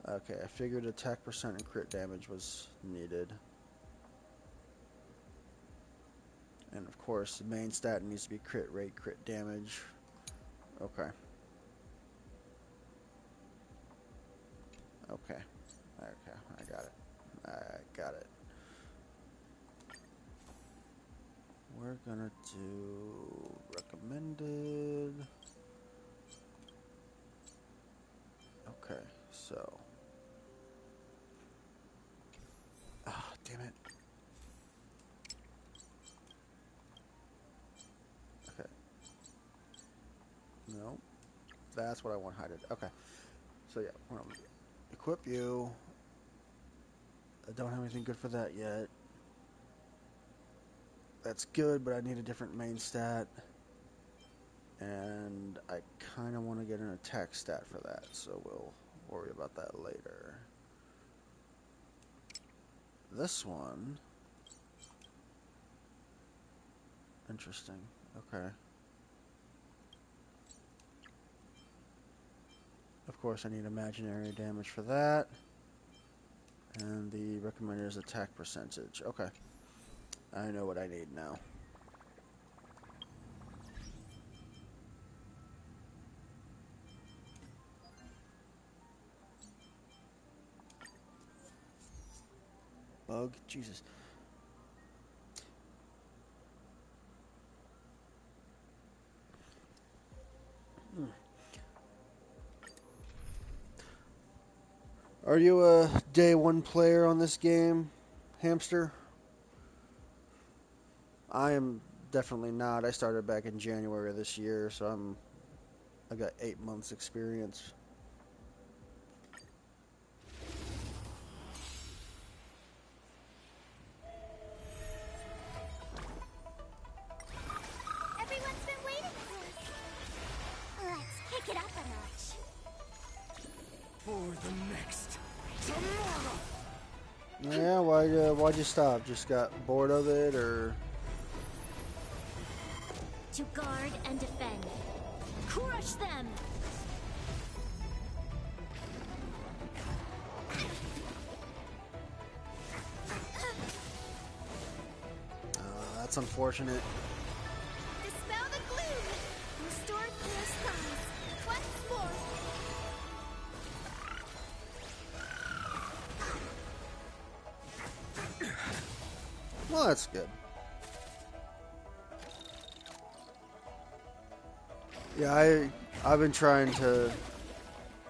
Okay, I figured attack percent and crit damage was needed. And of course, the main stat needs to be crit rate, crit damage. Okay. Okay. Okay, I got it. I got it. We're gonna do recommended. Okay, so. Ah, damn it. Okay. No. That's what I want hided. Okay. So yeah, we're gonna equip you. I don't have anything good for that yet. That's good, but I need a different main stat. And I kind of want to get an attack stat for that, so we'll worry about that later. This one. Interesting. Okay. Of course, I need imaginary damage for that. And the recommended is attack percentage. Okay. I know what I need now. Bug? Jesus. Are you a day one player on this game, Hamster? I am definitely not. I started back in January of this year, so I got 8 months experience. Everyone's been waiting for Yeah, why'd you stop? Just got bored of it, or? To guard and defend. Crush them! That's unfortunate. Dispel the gloom! Restore clear skies. Once more! Well, that's good. Yeah, I've been trying to.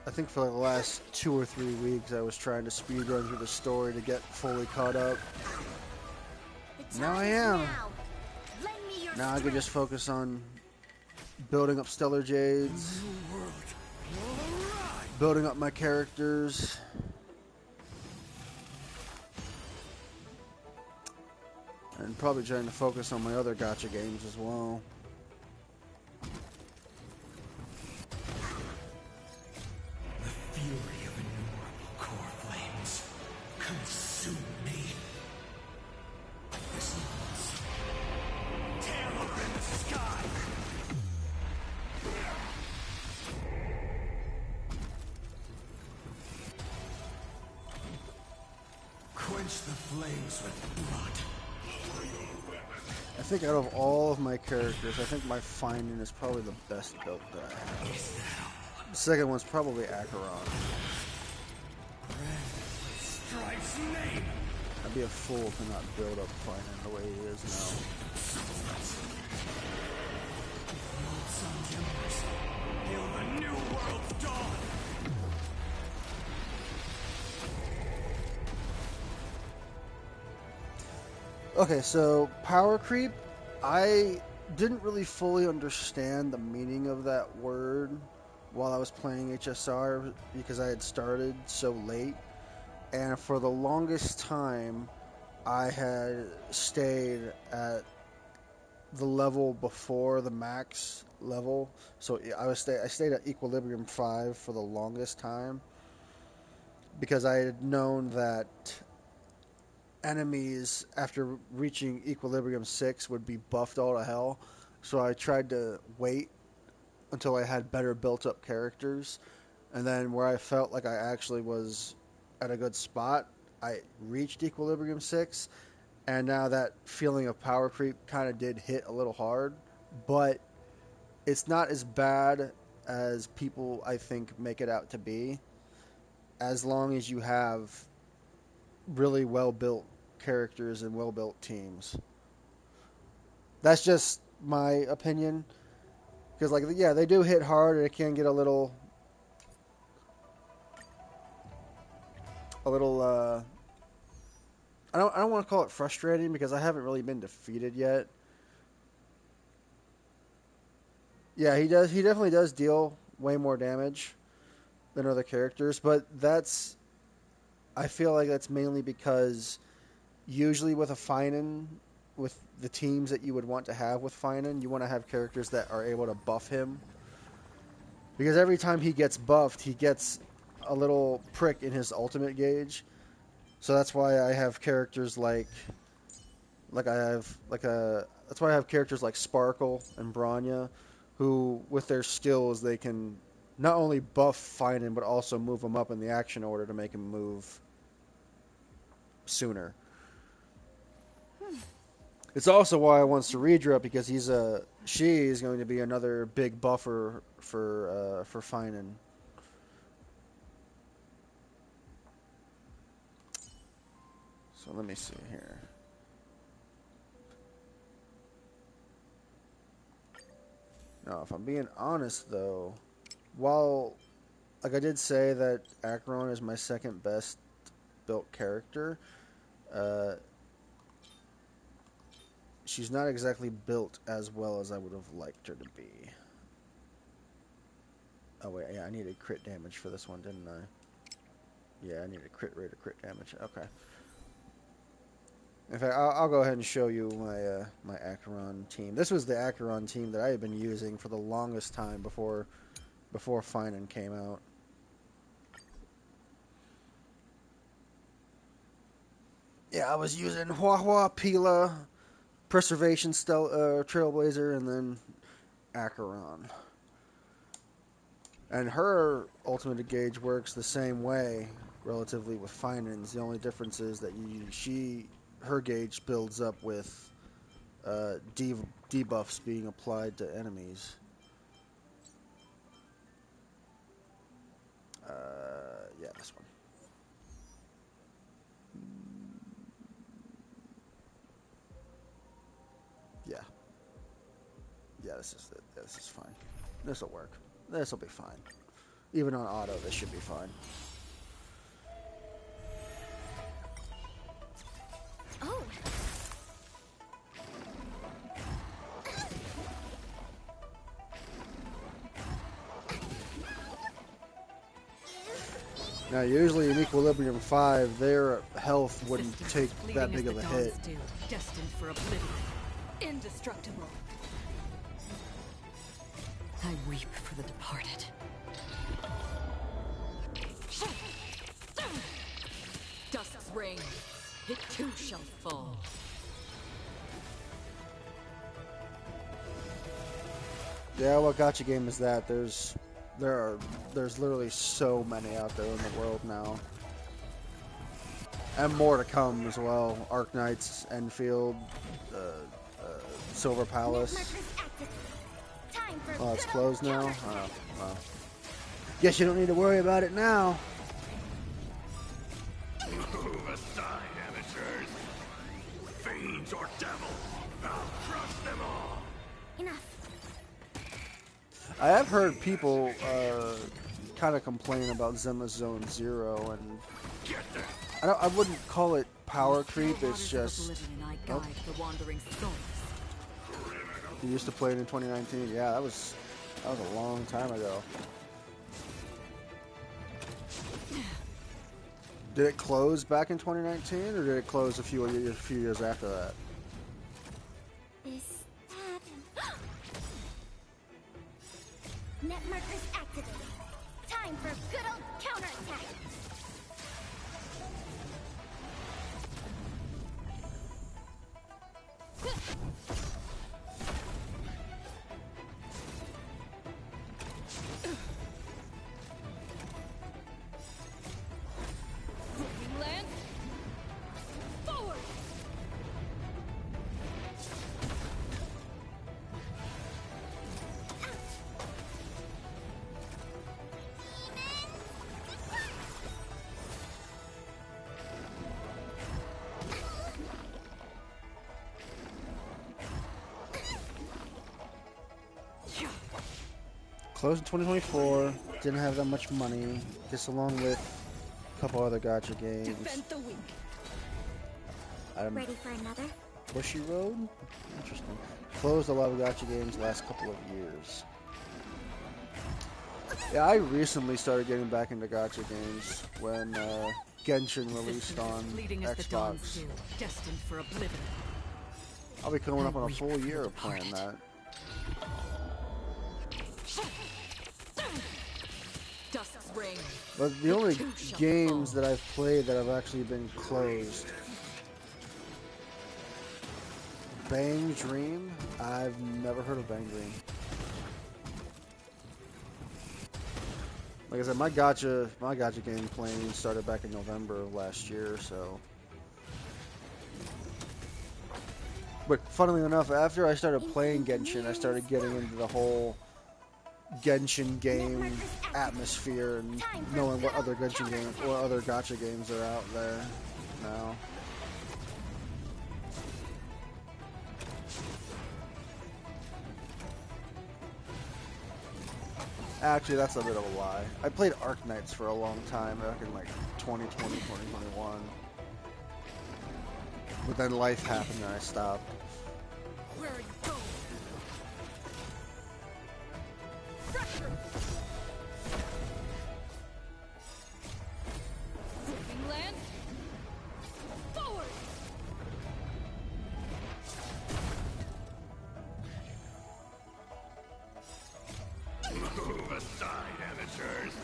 I think for the last 2 or 3 weeks, I was trying to speed run through the story to get fully caught up. Now I am. Now I can just focus on building up Stellar Jades, building up my characters. And probably trying to focus on my other gacha games as well. The fury of innumerable core flames consume me. This means terror in the sky. Quench the flames with blood. I think out of all of my characters, I think my Finding is probably the best built that I have. The second one's probably Acheron. Strife's name. I'd be a fool to not build up Finding the way he is now. Hail the new world's dawn. Okay, so power creep, I didn't really fully understand the meaning of that word while I was playing HSR because I had started so late, and for the longest time I had stayed at the level before the max level. So I stayed at Equilibrium 5 for the longest time because I had known that enemies after reaching Equilibrium 6 would be buffed all to hell. So I tried to wait until I had better built up characters, and then where I felt like I actually was at a good spot, I reached Equilibrium 6, and now that feeling of power creep kind of did hit a little hard, but it's not as bad as people, I think, make it out to be, as long as you have really well-built characters and well-built teams. That's just my opinion, because like, yeah, they do hit hard and it can get a little I don't want to call it frustrating because I haven't really been defeated yet. Yeah, he definitely does deal way more damage than other characters, but I feel like that's mainly because usually with a Finan, with the teams that you would want to have with Finan, you want to have characters that are able to buff him. Because every time he gets buffed, he gets a little prick in his ultimate gauge. So that's why I have characters that's why I have characters like Sparkle and Bronya, who with their skills they can not only buff Finan but also move him up in the action order to make him move sooner. It's also why I want Ceredra, because she is going to be another big buffer for Finan. So let me see here. Now, if I'm being honest, though, while like I did say that Acheron is my second best built character, she's not exactly built as well as I would have liked her to be. Oh wait, yeah, I needed crit damage for this one, didn't I? Yeah, I needed crit rate or crit damage. Okay. In fact, I'll go ahead and show you my Acheron team. This was the Acheron team that I had been using for the longest time before Finan came out. Yeah, I was using Hua Pila, Preservation Trailblazer, and then Acheron. And her ultimate gauge works the same way, relatively, with Finans. The only difference is that her gauge builds up with debuffs being applied to enemies. Yeah, this one. Yeah. Yeah, this is fine. This will work. This will be fine. Even on auto, this should be fine. Oh. Now, usually in Equilibrium 5, their health wouldn't take that big of a hit. Destined for oblivion. Indestructible. I weep for the departed. Dusk's reign. It too shall fall. Yeah, what gacha game is that? There's literally so many out there in the world now. And more to come as well. Arknights, Enfield, Silver Palace. Oh, it's closed now? Oh, well. Guess you don't need to worry about it now. Move aside, amateurs. Fiends or devils, I'll crush them all. Enough. I have heard people kind of complain about Zenless Zone Zero, and I wouldn't call it power creep. It's just. Oh. You used to play it in 2019. Yeah, that was a long time ago. Did it close back in 2019, or did it close a few years after that? Is that... Net markers activated. Time for good old counterattack. Land. Forward. Closed in 2024. Didn't have that much money. Just along with a couple other gacha games. Defend the weak. Ready for another? Bushy Road? Interesting. Closed a lot of gacha games the last couple of years. Yeah, I recently started getting back into gacha games when Genshin released on Xbox. Destined for oblivion. I'll be coming up on a full year of playing that. But the only games that I've played that have actually been closed. Bang Dream? I've never heard of Bang Dream. Like I said, my gacha game playing started back in November of last year, so. But funnily enough, after I started playing Genshin, I started getting into the whole Genshin game atmosphere and knowing what other Genshin games or other gacha games are out there now. Actually, that's a bit of a lie. I played Arknights for a long time, back in like 2020, 2021. But then life happened and I stopped. Where are you going? Sweeping land. Forward. Move aside, amateurs.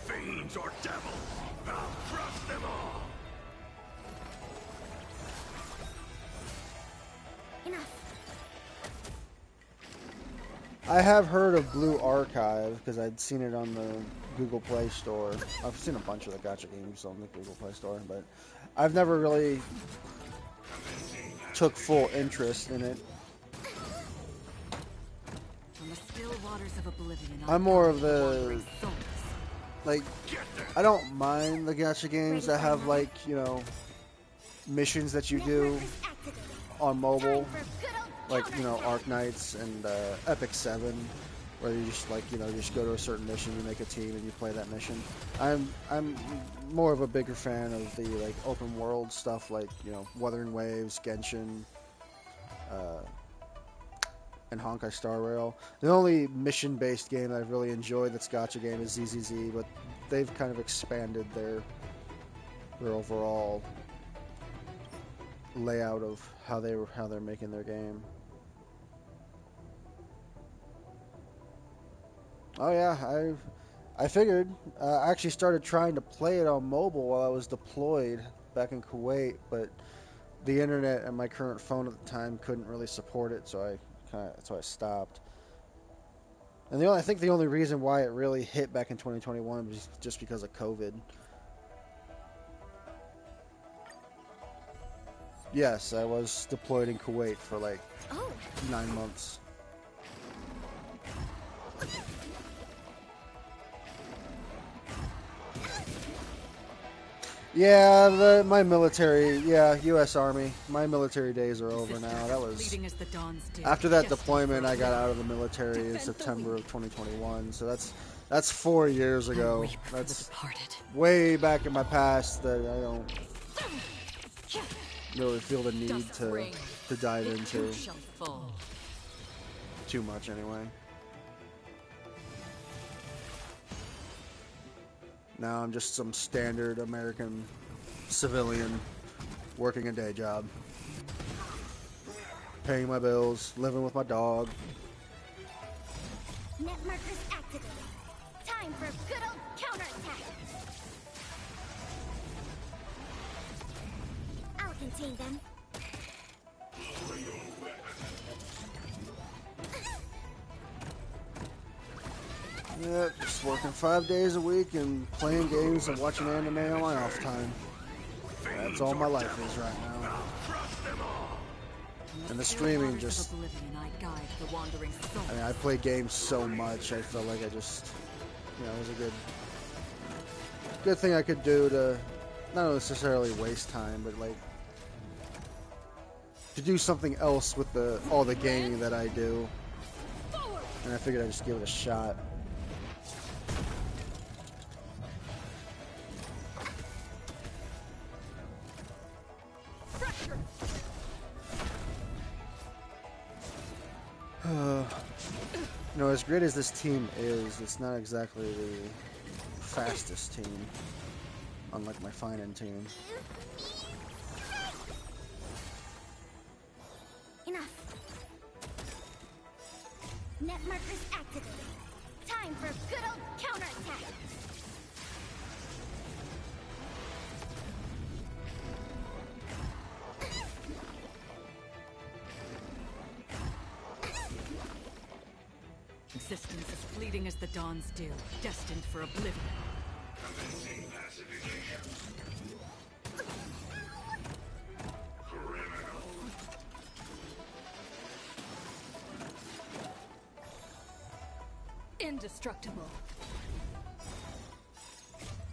Fiends or devils, I'll crush them all. I have heard of Blue Archive because I'd seen it on the Google Play Store. I've seen a bunch of the gacha games on the Google Play Store, but I've never really took full interest in it. From the still waters of oblivion, I'm more of the, like, I don't mind the gacha games that have, like, you know, missions that you do on mobile, like, you know, Arc Knights and Epic 7, where you just, like, you know, you just go to a certain mission, you make a team, and you play that mission. I'm more of a bigger fan of the, like, open world stuff, like, you know, Wuthering Waves, Genshin, and Honkai Star Rail. The only mission-based game that I've really enjoyed that's gacha game is ZZZ, but they've kind of expanded their overall layout of how they're making their game. Oh yeah, I figured. I actually started trying to play it on mobile while I was deployed back in Kuwait, but the internet and my current phone at the time couldn't really support it, so I stopped. And I think the only reason why it really hit back in 2021 was just because of COVID. Yes, I was deployed in Kuwait for like 9 months. Yeah, my military, U.S. Army. My military days are over now. That was after that deployment. I got out of the military in September of 2021. So that's 4 years ago. That's way back in my past that I don't really feel the need to dive into too much anyway. Now I'm just some standard American civilian working a day job, paying my bills, living with my dog. Net markers activated. Time for good old counterattack. I'll contain them. Yeah, just working 5 days a week and playing games and watching anime on my off time. That's all my life is right now. And the streaming just... I mean, I play games so much, I felt like I just... You know, it was a good thing I could do to not necessarily waste time, but like... to do something else with all the gaming that I do. And I figured I'd just give it a shot. You know, as great as this team is, it's not exactly the fastest team, unlike my fine-end team. Enough. Net markers activated. Time for good old counterattack. Existence as fleeting as the dawn's dew, destined for oblivion. Indestructible.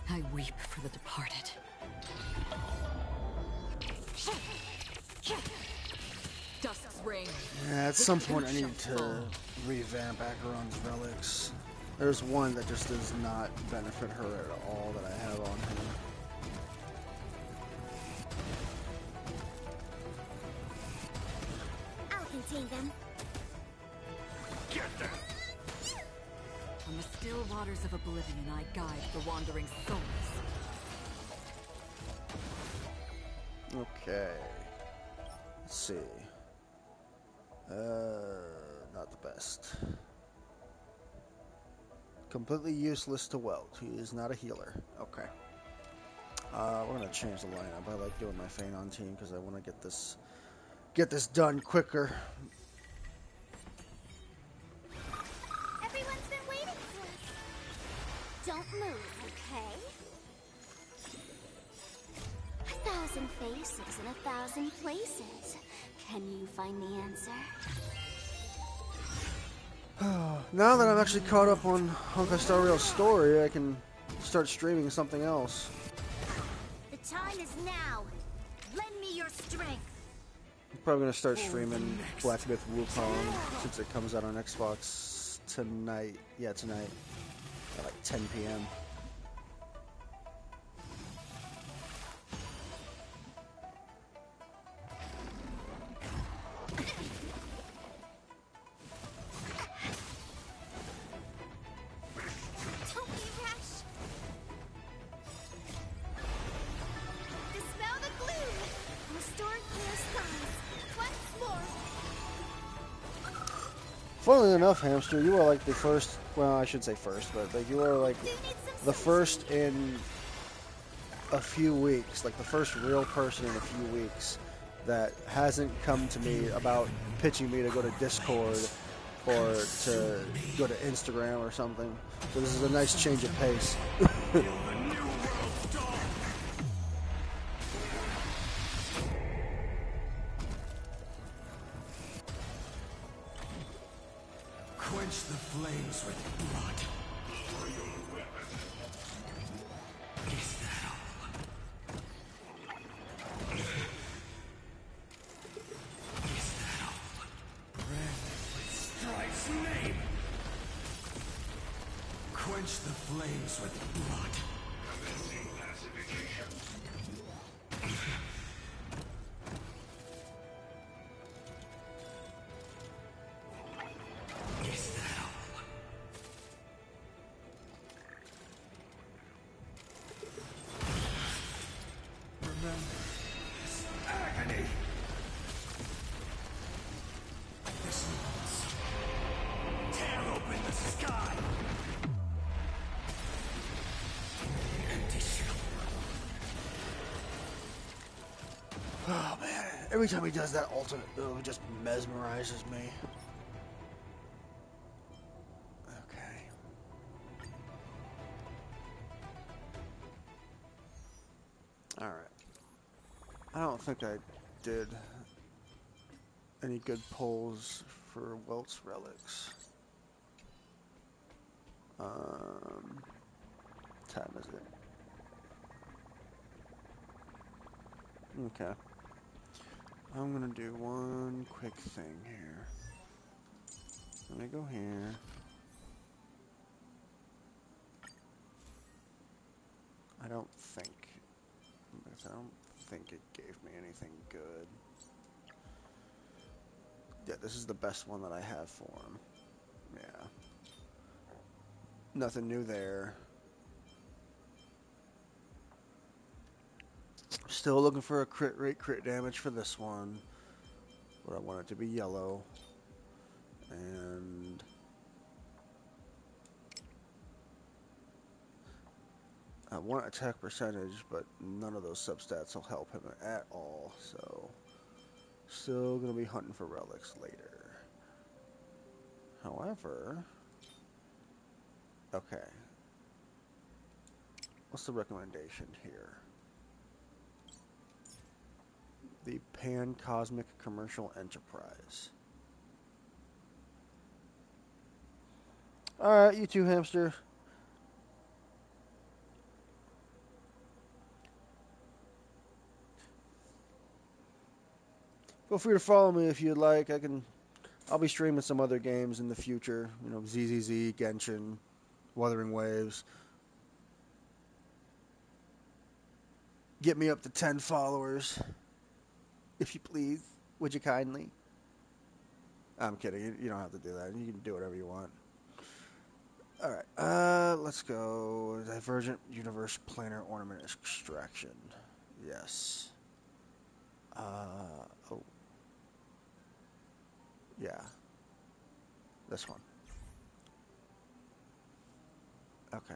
I weep for the departed. Dusk's reign. Yeah, at some point I need to revamp Acheron's relics. There's one that just does not benefit her at all that I have on him. I'll contain them. Get them! On the still waters of oblivion, I guide the wandering souls. Okay. Let's see. Not the best. Completely useless to Welt. He is not a healer. Okay. We're gonna change the lineup. I like doing my Phanon team because I want to get this done quicker. Don't move, okay? 1,000 faces in 1,000 places. Can you find the answer? Now that I'm actually caught up on Honkai Star Rails story, I can start streaming something else. The time is now. Lend me your strength. I'm probably gonna start streaming Blacksmith Wukong since it comes out on Xbox tonight. Yeah, tonight at like 10 p.m. Don't be rash. Dispel the gloom. Restore clear skies. Once more. Funnily enough, Hamster, you are like the first, well, I should say first, but like you are like the first in a few weeks, like the first real person in a few weeks that hasn't come to me about pitching me to go to Discord or to go to Instagram or something. So this is a nice change of pace. Quench the flames with blood. Is that all? Is that all? Breath with Strife's name. Quench the flames with blood. Commencing pacification. Is that all? Remember this agony. This once. Tear open the sky. Empty shell. Oh man, every time he does that ultimate move, it just mesmerizes me. Okay. Alright. I don't think I did any good pulls for Welt's relics. Time is it? Okay. I'm gonna do one quick thing here. Let me go here. I don't think it gave me anything good. Yeah, this is the best one that I have for him. Yeah. Nothing new there. Still looking for a crit rate, crit damage for this one. But I want it to be yellow. And I want attack percentage, but none of those substats will help him at all. So, still going to be hunting for relics later. However, okay. What's the recommendation here? The Pan-Cosmic Commercial Enterprise. Alright, you two, Hamster. Feel free to follow me if you'd like. I'll be streaming some other games in the future. You know, ZZZ, Genshin, Wuthering Waves. Get me up to 10 followers. If you please. Would you kindly? I'm kidding. You don't have to do that. You can do whatever you want. Alright. Let's go. Divergent Universe Planar Ornament Extraction. Yes. Oh. Yeah. This one. Okay.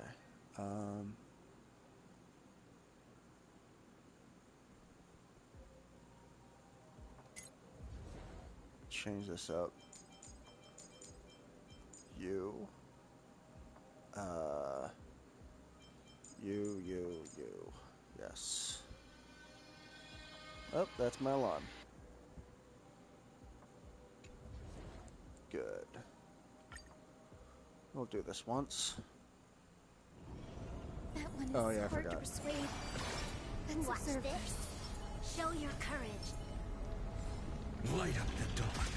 Change this up. You. Oh, that's my alarm. Good. We'll do this once. That one is Oh, yeah, I hard to forgot. persuade. Let's Watch observe this. first. Show your courage. Light up the dark.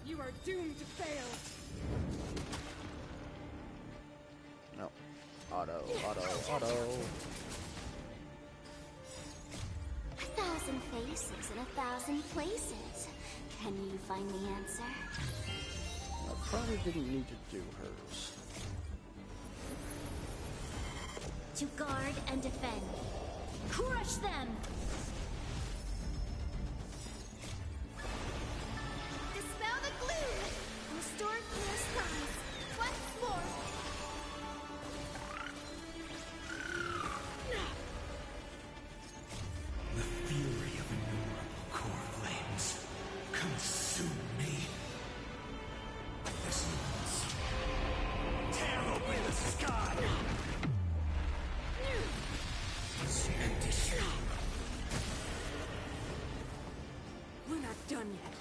You are doomed to fail. No. Auto. 1,000 faces in 1,000 places. Can you find the answer? I probably didn't need to do hers. To guard and defend. Crush them! Dispel the gloom! Restore clear skies. Once more! The fury of innumerable core flames consume me. This means tear open the sky. Empty shell. We're not done yet.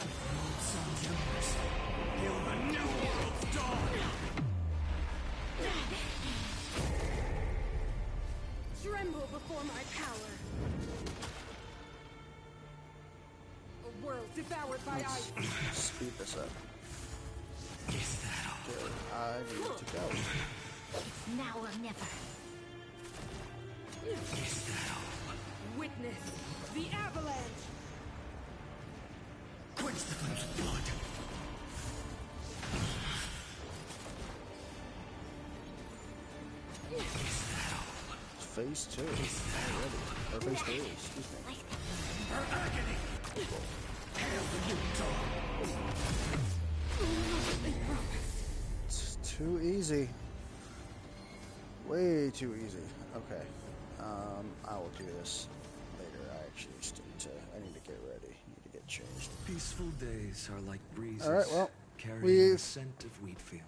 Old sun's embers hail the new world's dawn. Tremble before my power. A world devoured by ice. Speed this up. Is that all? Good. I need to go. It's now or never. Is that all? Witness the avalanche. Quench the flames of blood. Is that all? Phase 2 already. Or phase 3, excuse me. Her agony. Hail the new dawn. It's too easy. Way too easy. Okay. I will do this later. I need to get ready. Need to get changed. Peaceful days are like breezes. All right, well, carrying we've the scent of wheat fields.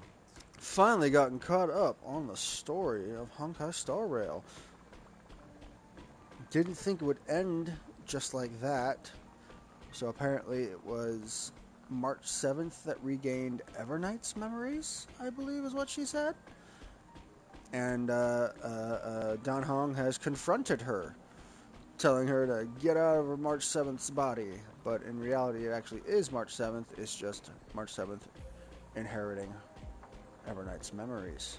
finally gotten caught up on the story of Honkai Star Rail. Didn't think it would end just like that. So apparently it was March 7th that regained Evernight's memories, I believe is what she said. And Dan Heng has confronted her, telling her to get out of her March 7th's body. But in reality, it actually is March 7th. It's just March 7th inheriting Evernight's memories.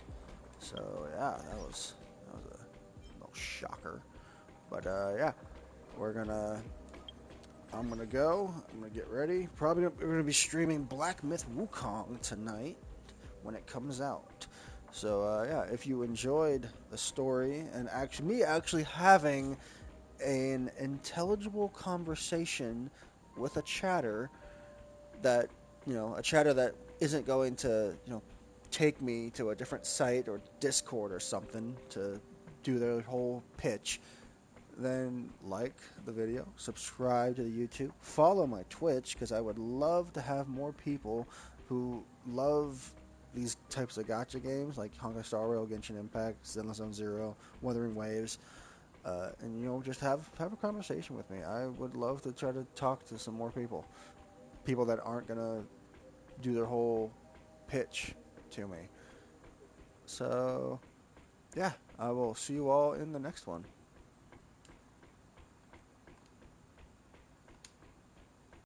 So, yeah, that was a little shocker. But, yeah, I'm gonna go. I'm gonna get ready. Probably we're gonna be streaming Black Myth Wukong tonight when it comes out. So yeah, if you enjoyed the story and actually having an intelligible conversation with a chatter that isn't going to take me to a different site or Discord or something to do their whole pitch, then like the video, subscribe to the YouTube, follow my Twitch, because I would love to have more people who love these types of gacha games like Honkai Star Rails, Genshin Impact, Zenless Zone Zero, Wuthering Waves, and just have a conversation with me. I would love to try to talk to some more people that aren't gonna do their whole pitch to me. So yeah, I will see you all in the next one.